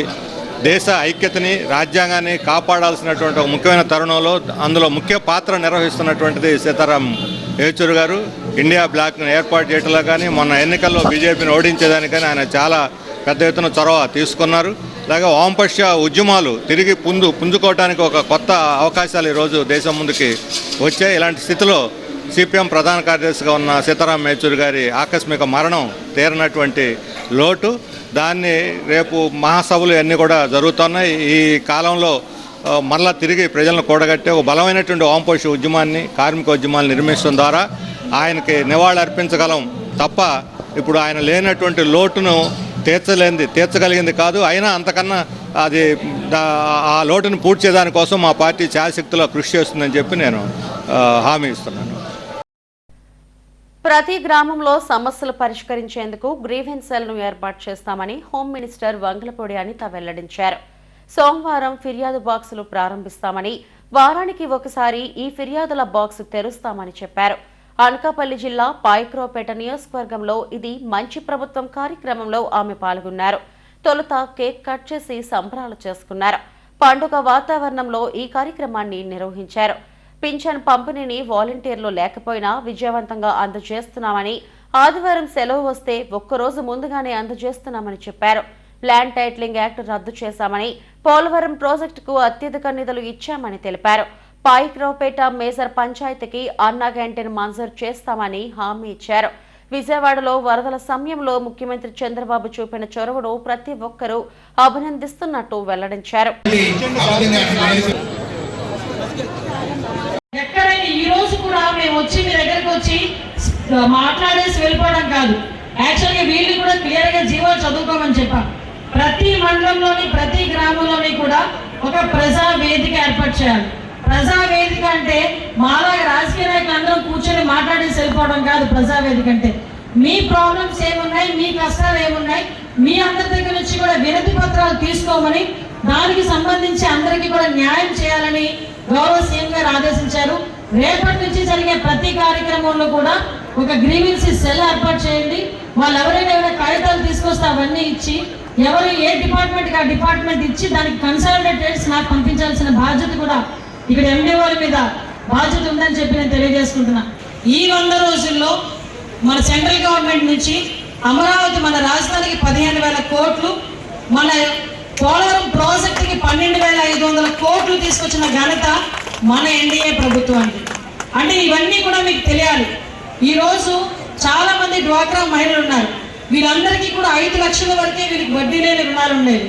దేశ ఐక్యతని, రాజ్యాంగాన్ని కాపాడాల్సినటువంటి ఒక ముఖ్యమైన తరుణంలో అందులో ముఖ్య పాత్ర నిర్వహిస్తున్నటువంటిది సీతారాం ఏచూరి గారు. ఇండియా బ్లాక్ను ఏర్పాటు చేయడంలో కానీ, మొన్న ఎన్నికల్లో బీజేపీని ఓడించేదానికి కానీ ఆయన చాలా పెద్ద ఎత్తున చొరవ తీసుకున్నారు. అలాగే వామపక్ష ఉద్యమాలు తిరిగి పుంజుకోవడానికి ఒక కొత్త అవకాశాలు ఈరోజు దేశం ముందుకి వచ్చాయి. ఇలాంటి స్థితిలో సిపిఎం ప్రధాన కార్యదర్శిగా ఉన్న సీతారాం ఏచూరి గారి ఆకస్మిక మరణం తీరినటువంటి లోటు, దాన్ని రేపు మహాసభలు అన్నీ కూడా జరుగుతున్నాయి. ఈ కాలంలో మరలా తిరిగి ప్రజలను కూడగట్టే ఒక బలమైనటువంటి వామపక్ష ఉద్యమాన్ని, కార్మిక ఉద్యమాన్ని నిర్మించడం ద్వారా ఆయనకి నివాళి అర్పించగలం తప్ప ఇప్పుడు ఆయన లేనటువంటి లోటును తీర్చగలిగింది కాదు. అయినా అంతకన్నా అది ఆ లోటును పూడ్చి చేయడానికోసం మా పార్టీ శాయశక్తిలో కృషి చేస్తుందని చెప్పి నేను హామీ ఇస్తున్నాను. ప్రతి గ్రామంలో సమస్యలు పరిష్కరించేందుకు గ్రీవెన్స్ సెల్ను ఏర్పాటు చేస్తామని హోం మినిస్టర్ వంగలపూడి అనిత వెల్లడించారు. సోమవారం ఫిర్యాదు బాక్సులు ప్రారంభిస్తామని, వారానికి ఒకసారి ఈ ఫిర్యాదుల బాక్స్ తెరుస్తామని చెప్పారు. అనకాపల్లి జిల్లా పాయక్రోపేట నియోజకవర్గంలో ఇది మంచి ప్రభుత్వం కార్యక్రమంలో ఆమె పాల్గొన్నారు. తొలుత కేక్ కట్ చేసి సంబరాలు చేసుకున్నారు. పండుగ వాతావరణంలో ఈ కార్యక్రమాన్ని నిర్వహించారు. పింఛన్ పంపిణీని వాలంటీర్లు లేకపోయినా విజయవంతంగా అందజేస్తున్నామని, ఆదివారం సెలవు వస్తే ఒక్కరోజు ముందుగానే అందజేస్తున్నామని చెప్పారు. ల్యాండ్ టైటిలింగ్ యాక్ట్ రద్దు చేశామని, పోలవరం ప్రాజెక్టుకు అత్యధిక నిధులు ఇచ్చామని తెలిపారు. పాయక్రోపేట మేజర్ పంచాయతీకి అన్నా క్యాంటీన్ మంజూరు చేస్తామని హామీ ఇచ్చారు. విజయవాడలో వరదల సమయంలో ముఖ్యమంత్రి చంద్రబాబు చూపిన చొరవను ప్రతి ఒక్కరూ అభినందిస్తున్నట్టు వెల్లడించారు. ఎక్కడైనా ఈ రోజు కూడా మేము వచ్చి మీ దగ్గరకు వచ్చి మాట్లాడేసి వెళ్ళిపోవడం కాదు, యాక్చువల్గా వీళ్ళు కూడా క్లియర్ గా జీవోలు చదువుకోమని చెప్పాం. ప్రతి మండలంలోని ప్రతి గ్రామంలోని కూడా ఒక ప్రజా వేదిక ఏర్పాటు చేయాలి. ప్రజా వేదిక అంటే మాలాగా రాజకీయ నాయకులు అందరం కూర్చొని మాట్లాడేసి వెళ్ళిపోవడం కాదు. ప్రజా వేదిక అంటే మీ ప్రాబ్లమ్స్ ఏమున్నాయి, మీ కష్టాలు ఏమున్నాయి, మీ అందరి దగ్గర నుంచి కూడా వినతి పత్రాలు తీసుకోమని, దానికి సంబంధించి అందరికీ కూడా న్యాయం చేయాలని గౌరవ సీఎం గారు ఆదేశించారు. రేపటి నుంచి జరిగే ప్రతి కార్యక్రమంలో కూడా ఒక గ్రీవెన్సీ సెల్ ఏర్పాటు చేయండి. వాళ్ళు ఎవరైనా కాగితాలు తీసుకొస్తే అవన్నీ ఇచ్చి, ఎవరు ఏ డిపార్ట్మెంట్కి ఆ డిపార్ట్మెంట్ ఇచ్చి దానికి కన్సల్టేట్స్ నాకు పంపించాల్సిన బాధ్యత కూడా ఇక్కడ ఎండిఓల మీద బాధ్యత ఉందని చెప్పి నేను తెలియజేసుకుంటున్నా. ఈ 100 రోజుల్లో మన సెంట్రల్ గవర్నమెంట్ నుంచి అమరావతి మన రాజధానికి 15,000 కోట్లు, మన పోలవరం ప్రాజెక్టుకి 12,500 కోట్లు తీసుకొచ్చిన ఘనత మన ఎన్డీఏ ప్రభుత్వానికి. అంటే ఇవన్నీ కూడా మీకు తెలియాలి. ఈరోజు చాలా మంది డ్వాక్రా మహిళలు ఉన్నారు. వీళ్ళందరికీ కూడా 5 లక్షల వరకే వీళ్ళకి వడ్డీ లేని రుణాలు ఉండేవి.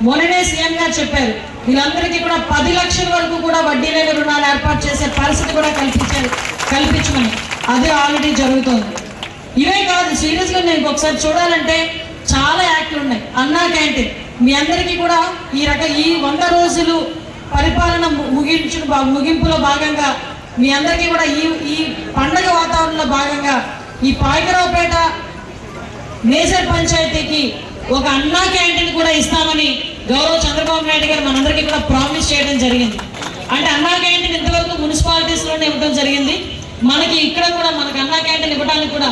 మొన్ననే సీఎం గారు చెప్పారు, వీళ్ళందరికీ కూడా 10 లక్షల వరకు కూడా వడ్డీ లేని రుణాలు ఏర్పాటు చేసే పరిస్థితి కూడా కల్పించమని. అది ఆల్రెడీ జరుగుతోంది. ఇవే కాదు, సీరియస్గా నేను ఒకసారి చూడాలంటే చాలా యాక్ట్లు ఉన్నాయి. అన్నా క్యాంటీన్ మీ అందరికీ కూడా ఈ 100 రోజులు పరిపాలన ముగింపులో భాగంగా మీ అందరికీ కూడా ఈ పండగ వాతావరణంలో భాగంగా ఈ పాయకరావుపేట మేజర్ పంచాయతీకి ఒక అన్నా క్యాంటీన్ కూడా ఇస్తామని గౌరవ చంద్రబాబు నాయుడు గారు మనందరికీ కూడా ప్రామిస్ చేయడం జరిగింది. అంటే అన్నా క్యాంటీన్ ఇంతవరకు మున్సిపాలిటీస్లోనే ఇవ్వడం జరిగింది. మనకి ఇక్కడ కూడా మనకు అన్నా క్యాంటీన్ ఇవ్వడానికి కూడా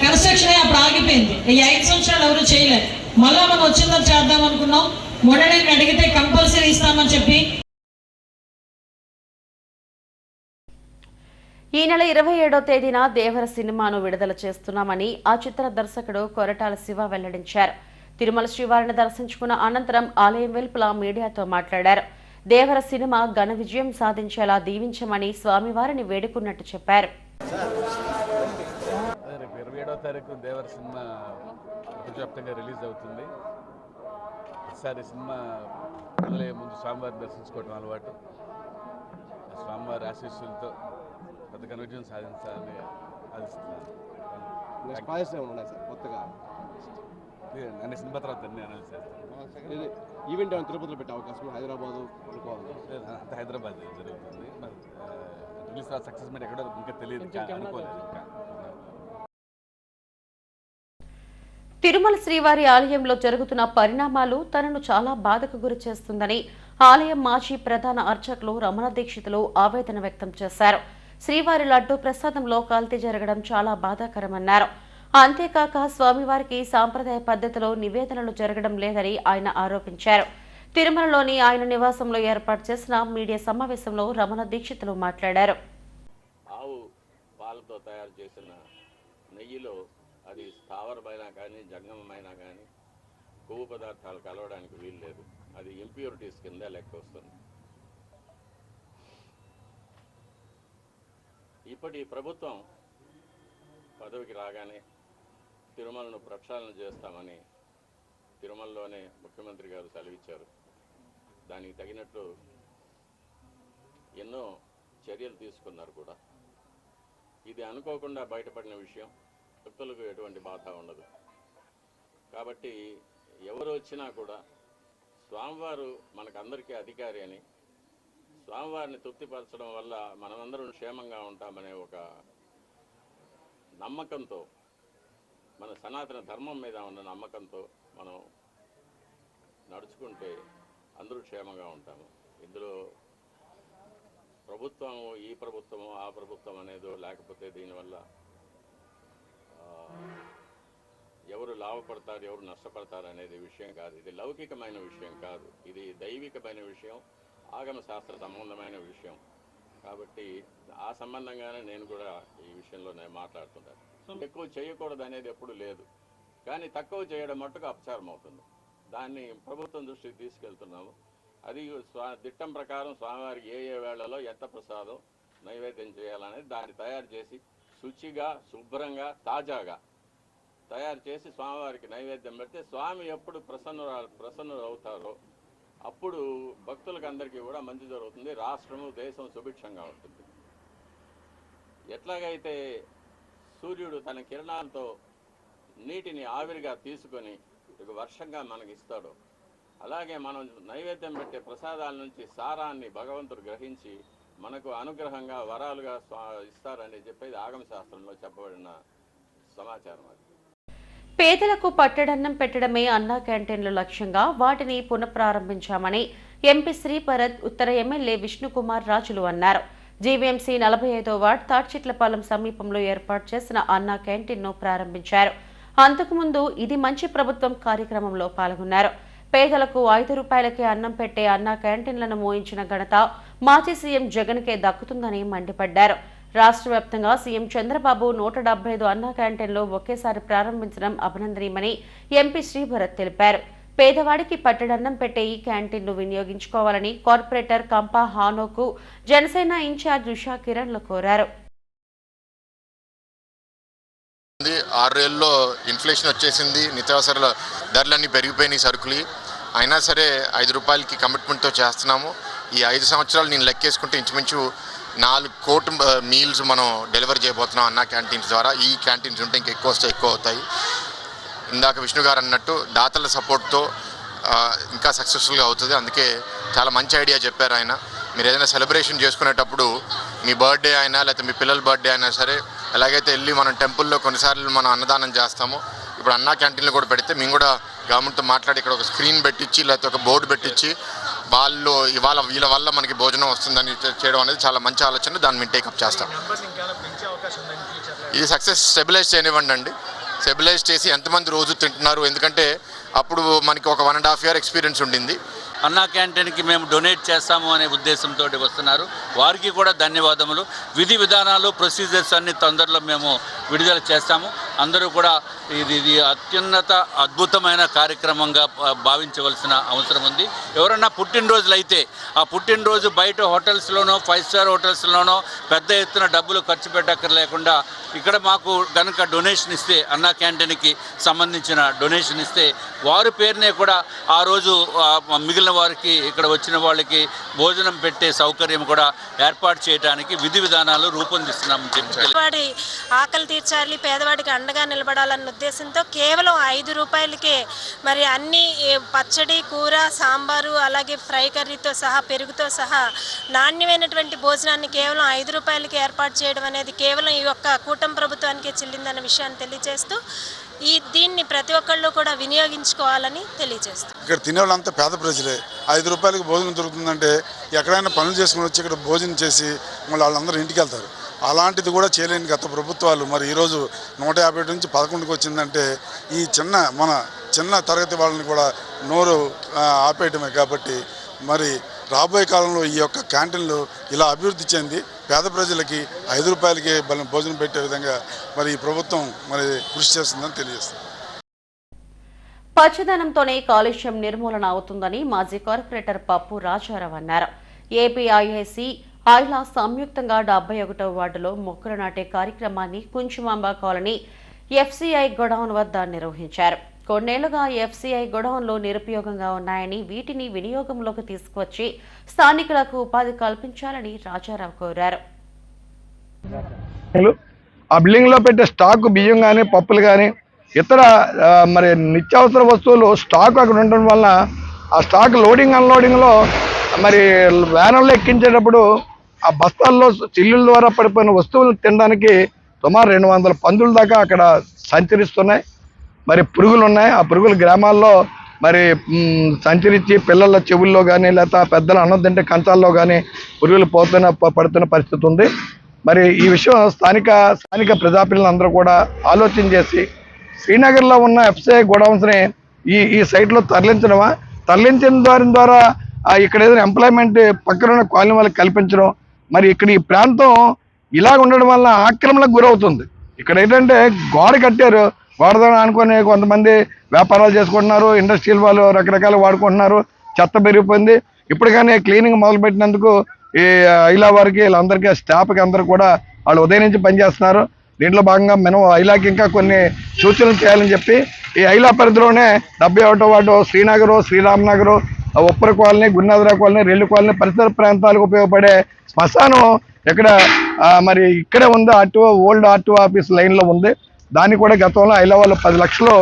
కన్స్ట్రక్షన్ అప్పుడు ఆగిపోయింది. ఈ 5 సంవత్సరాలు ఎవరు చేయలేదు. మళ్ళా మనం వచ్చిందో చేద్దాం అనుకున్నాం. మొన్ననే అడిగితే కంపల్సరీ ఇస్తామని చెప్పి ఈ నెల 27వ తేదీన దేవర సినిమాను విడుదల చేస్తున్నామని ఆ చిత్ర దర్శకుడు కొరటాల శివ వెల్లడించారు. తిరుమల శ్రీవారిని దర్శించుకున్న అనంతరం ఆలయం వెలుపల మీడియాతో మాట్లాడారు. దేవర సినిమా ఘన విజయం సాధించేలా దీవించమని స్వామివారిని వేడుకున్నట్టు చెప్పారు. 27వ తారీఖు దేవర సినిమా ప్రపంచవ్యాప్తంగా రిలీజ్ అవుతుంది. ఈసారి సినిమా మొదలయ్యే ముందు స్వామివారిని దర్శించుకోవడం అలవాటు. స్వామివారి ఆశీస్సులతో పెద్ద ఘన విజయం సాధించాలని ఆశిస్తున్నాను. అన్ని సినిమా తర్వాత అన్ని అనౌన్స్ చేస్తాను. ఈవెంట్ తిరుపతిలో పెట్టే అవకాశం హైదరాబాద్ అంత హైదరాబాద్ జరుగుతుంది. రిలీజ్ సక్సెస్ మీట్ ఎక్కడో ఇంకా తెలియదు, అనుకోలేదు ఇంకా. తిరుమల శ్రీవారి ఆలయంలో జరుగుతున్న పరిణామాలు తనను చాలా బాధకు గురి చేస్తుందని ఆలయం మాజీ ప్రధాన అర్చకులు రమణ దీక్షితులు ఆవేదన వ్యక్తం చేశారు. శ్రీవారి లడ్డూ ప్రసాదంలో కల్తీ జరగడం చాలా బాధాకరమన్నారు. అంతేకాక స్వామివారికి సాంప్రదాయ పద్ధతిలో నివేదనలు జరగడం లేదని ఆయన ఆరోపించారు. తిరుమలలోని ఆయన నివాసంలో ఏర్పాటు చేసిన మీడియా సమావేశంలో రమణ దీక్షితులు మాట్లాడారు. ఆవు పాలతో తయారు చేసిన నెయ్యిలో అది స్థావరమైనా కానీ జంగమైనా కానీ కొవ్వు పదార్థాలు కలవడానికి వీలు లేదు. అది ఇంప్యూరిటీస్ కింద లెక్క వస్తుంది. ఇప్పటి ప్రభుత్వం పదవికి రాగానే తిరుమలను ప్రక్షాళన చేస్తామని తిరుమలలోనే ముఖ్యమంత్రి గారు సెలవిచ్చారు. దానికి తగినట్లు ఎన్నో చర్యలు తీసుకున్నారు కూడా. ఇది అనుకోకుండా బయటపడిన విషయం. భక్తులకు ఎటువంటి బాధ ఉండదు. కాబట్టి ఎవరు వచ్చినా కూడా స్వామివారు మనకందరికీ అధికారి అని, స్వామివారిని తృప్తిపరచడం వల్ల మనమందరం క్షేమంగా ఉంటామనే ఒక నమ్మకంతో, మన సనాతన ధర్మం మీద ఉన్న నమ్మకంతో మనం నడుచుకుంటే అందరూ క్షేమంగా ఉంటాము. ఇందులో ప్రభుత్వం, ఈ ప్రభుత్వము ఆ ప్రభుత్వం అనేదో లేకపోతే దీనివల్ల ఎవరు లాభపడతారు ఎవరు నష్టపడతారు అనేది విషయం కాదు. ఇది లౌకికమైన విషయం కాదు, ఇది దైవికమైన విషయం, ఆగమ శాస్త్ర సంబంధమైన విషయం. కాబట్టి ఆ సంబంధంగానే నేను కూడా ఈ విషయంలో నేను మాట్లాడుతున్నాను. ఎక్కువ చేయకూడదు అనేది ఎప్పుడు లేదు, కానీ తక్కువ చేయడం మట్టుకు అపచారం అవుతుంది. దాన్ని ప్రభుత్వం దృష్టికి తీసుకెళ్తున్నాము. అది దిట్టం ప్రకారం స్వామివారికి ఏ వేళలో ఎంత ప్రసాదం నైవేద్యం చేయాలనేది దాన్ని తయారు చేసి శుచిగా, శుభ్రంగా, తాజాగా తయారు చేసి స్వామివారికి నైవేద్యం పెడితే స్వామి ఎప్పుడు ప్రసన్నులు అవుతారో అప్పుడు భక్తులకు అందరికీ కూడా మంచి జరుగుతుంది. రాష్ట్రము, దేశం సుభిక్షంగా ఉంటుంది. ఎట్లాగైతే సూర్యుడు తన కిరణాలతో నీటిని ఆవిరిగా తీసుకొని వర్షంగా మనకి ఇస్తాడో, అలాగే మనం నైవేద్యం పెట్టే ప్రసాదాల నుంచి సారాన్ని భగవంతుడు గ్రహించి మనకు అనుగ్రహంగా వరాలుగా ఇస్తారని చెప్పేది ఆగమ శాస్త్రంలో చెప్పబడిన సమాచారం. అది పేదలకు పట్టెడన్నం పెట్టడమే అన్నా క్యాంటీన్లు లక్ష్యంగా వాటిని పునఃప్రారంభించామని ఎంపీ శ్రీభరత్, ఉత్తర ఎమ్మెల్యే విష్ణుకుమార్ రాజులు అన్నారు. జీవీఎంసీ 45వ వార్డ్ తాడ్చిట్లపాలెం సమీపంలో ఏర్పాటు చేసిన అన్నా క్యాంటీన్ను ప్రారంభించారు. అంతకుముందు ఇది మంచి ప్రభుత్వం కార్యక్రమంలో పాల్గొన్నారు. పేదలకు 5 రూపాయలకే అన్నం పెట్టే అన్నా క్యాంటీన్లను మోయించిన ఘనత మాజీ సీఎం జగన్కే దక్కుతుందని మండిపడ్డారు. రాష్ట్ర వ్యాప్తంగా సీఎం చంద్రబాబు 175 అన్నా క్యాంటీన్లు ఒకేసారి ప్రారంభించడం అభినందనీయమని ఎంపీ శ్రీభరత్ తెలిపారు. పేదవాడికి పట్టెడన్నం పెట్టే ఈ క్యాంటీన్ను వినియోగించుకోవాలని కార్పొరేటర్ కంపా హానోకు జనసేన ఇన్ఛార్జ్ ఉషా కిరణ్లు కోరారు. 6 ఏళ్ళలో ఇన్ఫ్లేషన్ వచ్చేసింది, నిత్యావసర ధరలన్నీ పెరిగిపోయినాయి సరుకులు. అయినా సరే 5 రూపాయలకి కమిట్మెంట్తో చేస్తున్నాము. ఈ 5 సంవత్సరాలు నేను లెక్కేసుకుంటే ఇంచుమించు 4 కోట్ల మీల్స్ మనం డెలివరీ చేయబోతున్నాం అన్నా క్యాంటీన్స్ ద్వారా. ఈ క్యాంటీన్స్ ఉంటే ఇంకా ఎక్కువ వస్తే ఎక్కువ అవుతాయి. ఇందాక విష్ణు గారు అన్నట్టు దాతల సపోర్ట్తో ఇంకా సక్సెస్ఫుల్గా అవుతుంది. అందుకే చాలా మంచి ఐడియా చెప్పారు ఆయన. మీరు ఏదైనా సెలబ్రేషన్ చేసుకునేటప్పుడు మీ బర్త్డే అయినా లేకపోతే మీ పిల్లల బర్త్డే అయినా సరే, ఎలాగైతే వెళ్ళి మనం టెంపుల్లో కొన్నిసార్లు మనం అన్నదానం చేస్తామో, ఇప్పుడు అన్నా క్యాంటీన్లు కూడా పెడితే మేము కూడా గవర్నమెంట్తో మాట్లాడి ఇక్కడ ఒక స్క్రీన్ పెట్టించి లేకపోతే ఒక బోర్డు పెట్టించి వాళ్ళు ఇవాళ వీళ్ళ వల్ల మనకి భోజనం వస్తుందని చేయడం అనేది చాలా మంచి ఆలోచన. దాన్ని మేము టేకప్ చేస్తాం. ఇది సక్సెస్ స్టెబిలైజ్ చేయనివ్వండి అండి. స్టెబిలైజ్ చేసి ఎంతమంది రోజు తింటున్నారు, ఎందుకంటే అప్పుడు మనకి ఒక 1.5 year ఎక్స్పీరియన్స్ ఉండింది. అన్నా క్యాంటీన్కి మేము డొనేట్ చేస్తాము అనే ఉద్దేశంతో వస్తున్నారు. వారికి కూడా ధన్యవాదములు. విధి విధానాలు, ప్రొసీజర్స్ అన్ని తొందరలో మేము విడుదల చేస్తాము. అందరూ కూడా ఇది అత్యున్నత అద్భుతమైన కార్యక్రమంగా భావించవలసిన అవసరం ఉంది. ఎవరన్నా పుట్టినరోజులు అయితే ఆ పుట్టినరోజు బయట హోటల్స్లోనో 5 star హోటల్స్లోనో పెద్ద ఎత్తున డబ్బులు ఖర్చు పెట్టక్కర్లేకుండా ఇక్కడ మాకు కనుక డొనేషన్ ఇస్తే, అన్నా క్యాంటీన్కి సంబంధించిన డొనేషన్ ఇస్తే వారి పేరునే కూడా ఆ రోజు మిగిలిన వారికి, ఇక్కడ వచ్చిన వాళ్ళకి భోజనం పెట్టే సౌకర్యం కూడా ఏర్పాటు చేయడానికి విధి విధానాలు రూపొందిస్తున్నామని చెప్పి, ఆకలి తీర్చాలి, పేదవాడికి అండగా నిలబడాలన్న ఉద్దేశంతో కేవలం 5 రూపాయలకే మరి అన్ని పచ్చడి, కూర, సాంబారు, అలాగే ఫ్రై కర్రీతో సహా, పెరుగుతో సహా నాణ్యమైనటువంటి భోజనాన్ని కేవలం 5 రూపాయలకి ఏర్పాటు చేయడం అనేది కేవలం ఈ యొక్క కూటమి ప్రభుత్వానికి చెల్లిందన్న విషయాన్ని తెలియజేస్తూ దీన్ని ప్రతి ఒక్కళ్ళు కూడా వినియోగించుకోవాలని తెలియజేస్తాం. ఇక్కడ తినేవాళ్ళంతా పేద ప్రజలే. 5 రూపాయలకి భోజనం దొరుకుతుందంటే ఎక్కడైనా పనులు చేసుకుని వచ్చి ఇక్కడ భోజనం చేసి మళ్ళీ వాళ్ళందరూ ఇంటికి వెళ్తారు. అలాంటిది కూడా చేయలేని గత ప్రభుత్వాలు మరి ఈరోజు 150 నుంచి 11కి వచ్చిందంటే ఈ మన చిన్న తరగతి వాళ్ళని కూడా నోరు ఆపేయటమే. కాబట్టి మరి రాబోయే కాలంలో ఈ యొక్క క్యాంటీన్లు ఇలా అభివృద్ధి చెంది పేద ప్రజలకి 5 రూపాయలకి భోజనం పెట్టే విధంగా మరి ఈ ప్రభుత్వం మరి కృషి చేస్తుందని తెలియజేస్తుంది. పచ్చదనంతోనే కాలుష్యం నిర్మూలన అవుతుందని మాజీ కార్పొరేటర్ పప్పు రాజారావు అన్నారు. ఏపీఐఐసి ఆయిలా సంయుక్తంగా 71వ వార్డులో మొక్కలు నాటే కార్యక్రమాన్ని కుంచుమాంబ కాలనీ ఎఫ్సీఐ గొడౌన్ వద్ద నిర్వహించారు. కొన్నేళ్లుగా ఎఫ్సీఐ గొడౌన్లు నిరుపయోగంగా ఉన్నాయని, వీటిని వినియోగంలోకి తీసుకువచ్చి స్థానికులకు ఉపాధి కల్పించాలని రాజారావు కోరారు. ఆ బిల్డింగ్ లో పెట్టే స్టాక్ బియ్యం కానీ, పప్పులు కానీ, ఇతర మరి నిత్యావసర వస్తువులు స్టాక్ అక్కడ ఉండడం వలన ఆ స్టాక్ లోడింగ్ అన్లోడింగ్ లో మరి వ్యాన్లో ఎక్కించేటప్పుడు ఆ బస్తాల్లో చిల్లుల ద్వారా పడిపోయిన వస్తువులు తినడానికి సుమారు 200 పందుల దాకా అక్కడ సంచరిస్తున్నాయి. మరి పురుగులు ఉన్నాయి. ఆ పురుగులు గ్రామాల్లో మరి సంచరించి పిల్లల చెవుల్లో కానీ లేకపోతే పెద్దల అన్నం తింటే కంచాల్లో కానీ పురుగులు పడుతున్న పరిస్థితి ఉంది. మరి ఈ విషయం స్థానిక ప్రజాప్రతినిధులందరూ కూడా ఆలోచన చేసి శ్రీనగర్లో ఉన్న ఎఫ్సిఐ గోడౌన్స్ని ఈ సైట్లో తరలించిన ద్వారా ఇక్కడ ఏదైనా ఎంప్లాయ్మెంట్ పక్కన ఉన్న కాలనీ వాళ్ళకి కల్పించడం. మరి ఇక్కడ ఈ ప్రాంతం ఇలాగ ఉండడం వల్ల ఆక్రమణకు గురవుతుంది. ఇక్కడ ఏంటంటే గోడ కట్టారు, గోడతో అనుకుని కొంతమంది వ్యాపారాలు చేసుకుంటున్నారు, ఇండస్ట్రియల్ వాళ్ళు రకరకాలు వాడుకుంటున్నారు, చెత్త పెరిగిపోయింది. ఇప్పటికైనా క్లీనింగ్ మొదలుపెట్టినందుకు ఈ ఐలా వారికి వీళ్ళందరికీ స్టాఫ్కి అందరూ కూడా వాళ్ళు ఉదయం నుంచి పనిచేస్తున్నారు. దీంట్లో భాగంగా మనం ఐలాకి ఇంకా కొన్ని సూచనలు చేయాలని చెప్పి ఈ ఐలా పరిధిలోనే 71వ ward Srinagar, Sriramnagar, Uppara colony, Gunnadara colony, Rellu colony పరిసర ప్రాంతాలకు ఉపయోగపడే శ్మశానం ఇక్కడ మరి ఇక్కడే ఉంది. ఓల్డ్ ఆర్టీఓ ఆఫీస్ లైన్లో ఉంది. దాన్ని కూడా గతంలో ఐలా వాళ్ళు 10 లక్షలు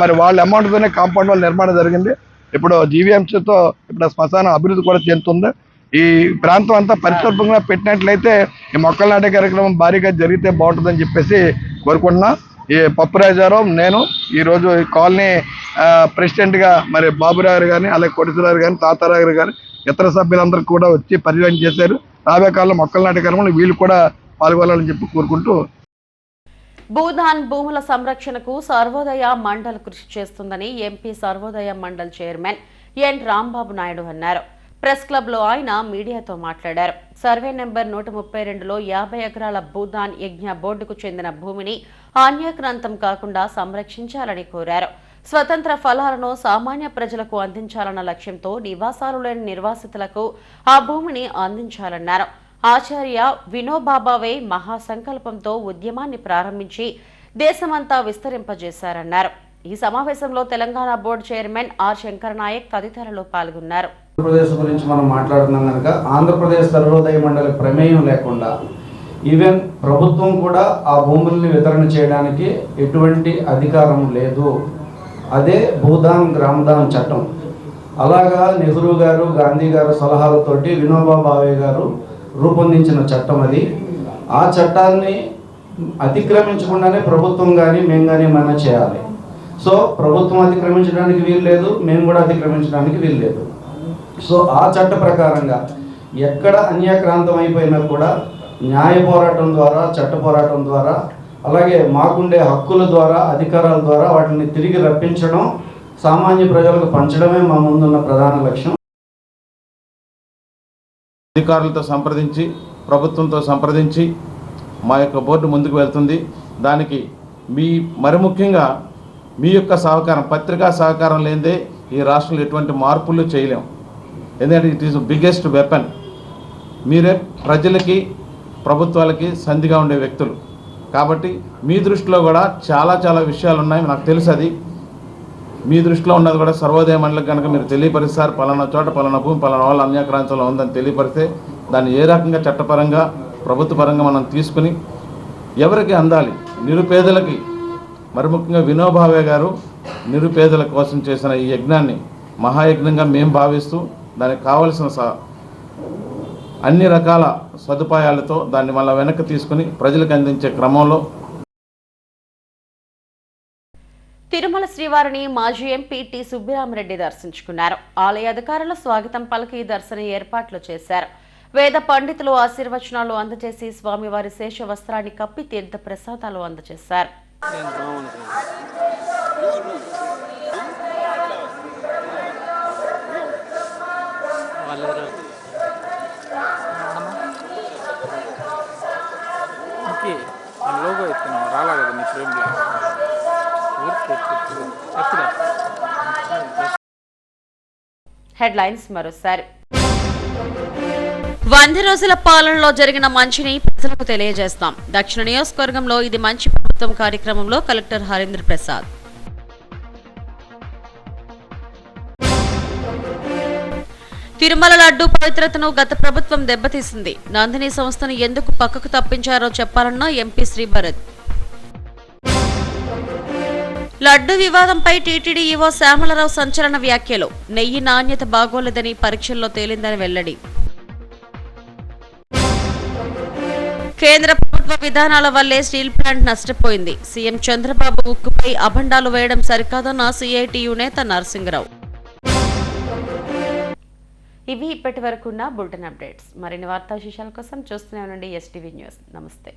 మరి వాళ్ళ అమౌంట్తోనే కాంపౌండ్ వాళ్ళ నిర్మాణం జరిగింది. ఇప్పుడు జీవీఎంసీతో ఇప్పుడు శ్మశానం అభివృద్ధి కూడా చెందుతుంది. ఈ ప్రాంతం అంతా పరిశుభ్రంగా పెట్టినట్లయితే ఈ మొక్కలు నాటే కార్యక్రమం భారీగా జరిగితే బాగుంటుందని చెప్పేసి కోరుకుంటున్నాం. ఈ పప్పురాజారావు నేను ఈరోజు ఈ కాలనీ ప్రెసిడెంట్గా మరి బాబురావు గారు కానీ అలాగే కోటేశ్వరరావు కానీ తాతారావు గారు కానీ ఇతర సభ్యులందరూ కూడా వచ్చి పర్యవేక్షణ చేశారు. రాబోయే కాలంలో మొక్కలు నాటే కార్యక్రమంలో వీళ్ళు కూడా పాల్గొనాలని చెప్పి కోరుకుంటూ భూదాన్ భూముల సంరక్షణకు సర్వోదయ మండల్ కృషి చేస్తుందని MP Sarvodaya Mandal chairman N Rambabu Naidu అన్నారు. ప్రెస్ క్లబ్లో ఆయన మీడియాతో మాట్లాడారు. సర్వే నెంబర్ 132లో 50 ఎకరాల భూదాన్ యజ్ఞ బోర్డుకు చెందిన భూమిని అన్యాక్రాంతం కాకుండా సంరక్షించాలని కోరారు. స్వతంత్ర ఫలాలను సామాన్య ప్రజలకు అందించాలన్న లక్ష్యంతో నివాసాలు లేని నిర్వాసితులకు ఆ భూమిని అందించాలన్నారు. ఆచార్య వినోబాబావే మహాసంకల్పంతో ఉద్యమాన్ని ప్రారంభించి దేశమంతా విస్తరింపజేశారన్నారు. ఈ సమావేశంలో Telangana board chairman R Shankar Naik తదితరులు పాల్గొన్నారు. ఆంధ్రప్రదేశ్ గురించి మనం మాట్లాడుతున్నాం కనుక ఆంధ్రప్రదేశ్ సర్వోదయ మండలి ప్రమేయం లేకుండా ఈవెన్ ప్రభుత్వం కూడా ఆ భూముల్ని వితరణ చేయడానికి ఎటువంటి అధికారం లేదు. అదే భూదాన్ గ్రామదాన్ చట్టం. అలాగా నెహ్రూ గారు, గాంధీ గారు సలహాలతోటి వినోబా భావే గారు రూపొందించిన చట్టం అది. ఆ చట్టాన్ని అతిక్రమించకుండానే ప్రభుత్వం కానీ మేము కానీ ఏమైనా చేయాలి. సో ప్రభుత్వం అతిక్రమించడానికి వీలు లేదు, మేము కూడా అతిక్రమించడానికి వీలు లేదు. సో ఆ చట్ట ప్రకారంగా ఎక్కడ అన్యాక్రాంతం అయిపోయినా కూడా న్యాయ పోరాటం ద్వారా, చట్ట పోరాటం ద్వారా, అలాగే మాకుండే హక్కుల ద్వారా, అధికారాల ద్వారా వాటిని తిరిగి రప్పించడం, సామాన్య ప్రజలకు పంచడమే మా ముందున్న ప్రధాన లక్ష్యం. అధికారులతో సంప్రదించి, ప్రభుత్వంతో సంప్రదించి మా యొక్క బోర్డు ముందుకు వెళ్తుంది. దానికి మరి ముఖ్యంగా మీ యొక్క సహకారం, పత్రికా సహకారం లేనిదే ఈ రాష్ట్రంలో ఎటువంటి మార్పులు చేయలేం. ఎందుకంటే ఇట్ ఈస్ బిగ్గెస్ట్ వెపన్. మీరే ప్రజలకి, ప్రభుత్వాలకి సంధిగా ఉండే వ్యక్తులు కాబట్టి మీ దృష్టిలో కూడా చాలా విషయాలు ఉన్నాయి. నాకు తెలుసు అది మీ దృష్టిలో ఉన్నది కూడా సర్వోదయ మండలికి కనుక మీరు తెలియపరుస్తారు. పలానా చోట పలానా భూమి పలానా వాళ్ళ అన్యాక్రాంతంలో ఉందని తెలియపరిస్తే దాన్ని ఏ రకంగా చట్టపరంగా, ప్రభుత్వ పరంగా మనం తీసుకుని ఎవరికి అందాలి, నిరుపేదలకి. మరి ముఖ్యంగా వినోబావే గారు నిరుపేదల కోసం చేసిన ఈ యజ్ఞాన్ని మహాయజ్ఞంగా మేము భావిస్తూ దానికి కావలసిన అన్ని రకాల సదుపాయాలతో దాన్ని మళ్ళీ వెనక్కి తీసుకుని ప్రజలకు అందించే క్రమంలో తిరుమల శ్రీవారిని మాజీ ఎంపీ టి సుబ్బిరామిరెడ్డి దర్శించుకున్నారు. ఆలయ అధికారులు స్వాగతం పలికి దర్శన ఏర్పాట్లు చేశారు. వేద పండితులు ఆశీర్వచనాలు అందజేసి స్వామివారి శేష వస్త్రాన్ని కప్పి తీర్థ ప్రసాదాలు అందజేశారు. హెడ్లైన్స్ మరోసారి. 100 రోజుల పాలనలో జరిగిన మంచిని ప్రజలకు తెలియజేస్తాం. దక్షిణ నియోజకవర్గంలో ఇది మంచి ప్రభుత్వం కార్యక్రమంలో కలెక్టర్ హరీంద్ర ప్రసాద్. తిరుమల లడ్డూ పవిత్రతను గత ప్రభుత్వం దెబ్బతీసింది. నందిని సంస్థను ఎందుకు పక్కకు తప్పించారో చెప్పాలన్న ఎంపీ శ్రీభరత్. లడ్డు వివాదంపై టీటీడీ ఈవో శ్యామలరావు సంచలన వ్యాఖ్యలు. నెయ్యి నాణ్యత బాగోలేదని పరీక్షల్లో తేలిందని వెల్లడి. కేంద్ర ప్రభుత్వ ప్రభుత్వ విధానాల వల్లే స్టీల్ ప్లాంట్ నష్టపోయింది. సీఎం చంద్రబాబు ఉక్కుపై అభండాలు వేయడం సరికాదన్న సిఐటియు నేత నరసింగరావు. ఇవి ఇప్పటి వరకున్న బులెటిన్ అప్డేట్స్. మరిన్ని వార్తా విశేషాల కోసం చూస్తూనే ఉండండి ఎస్టీవీ న్యూస్. నమస్తే.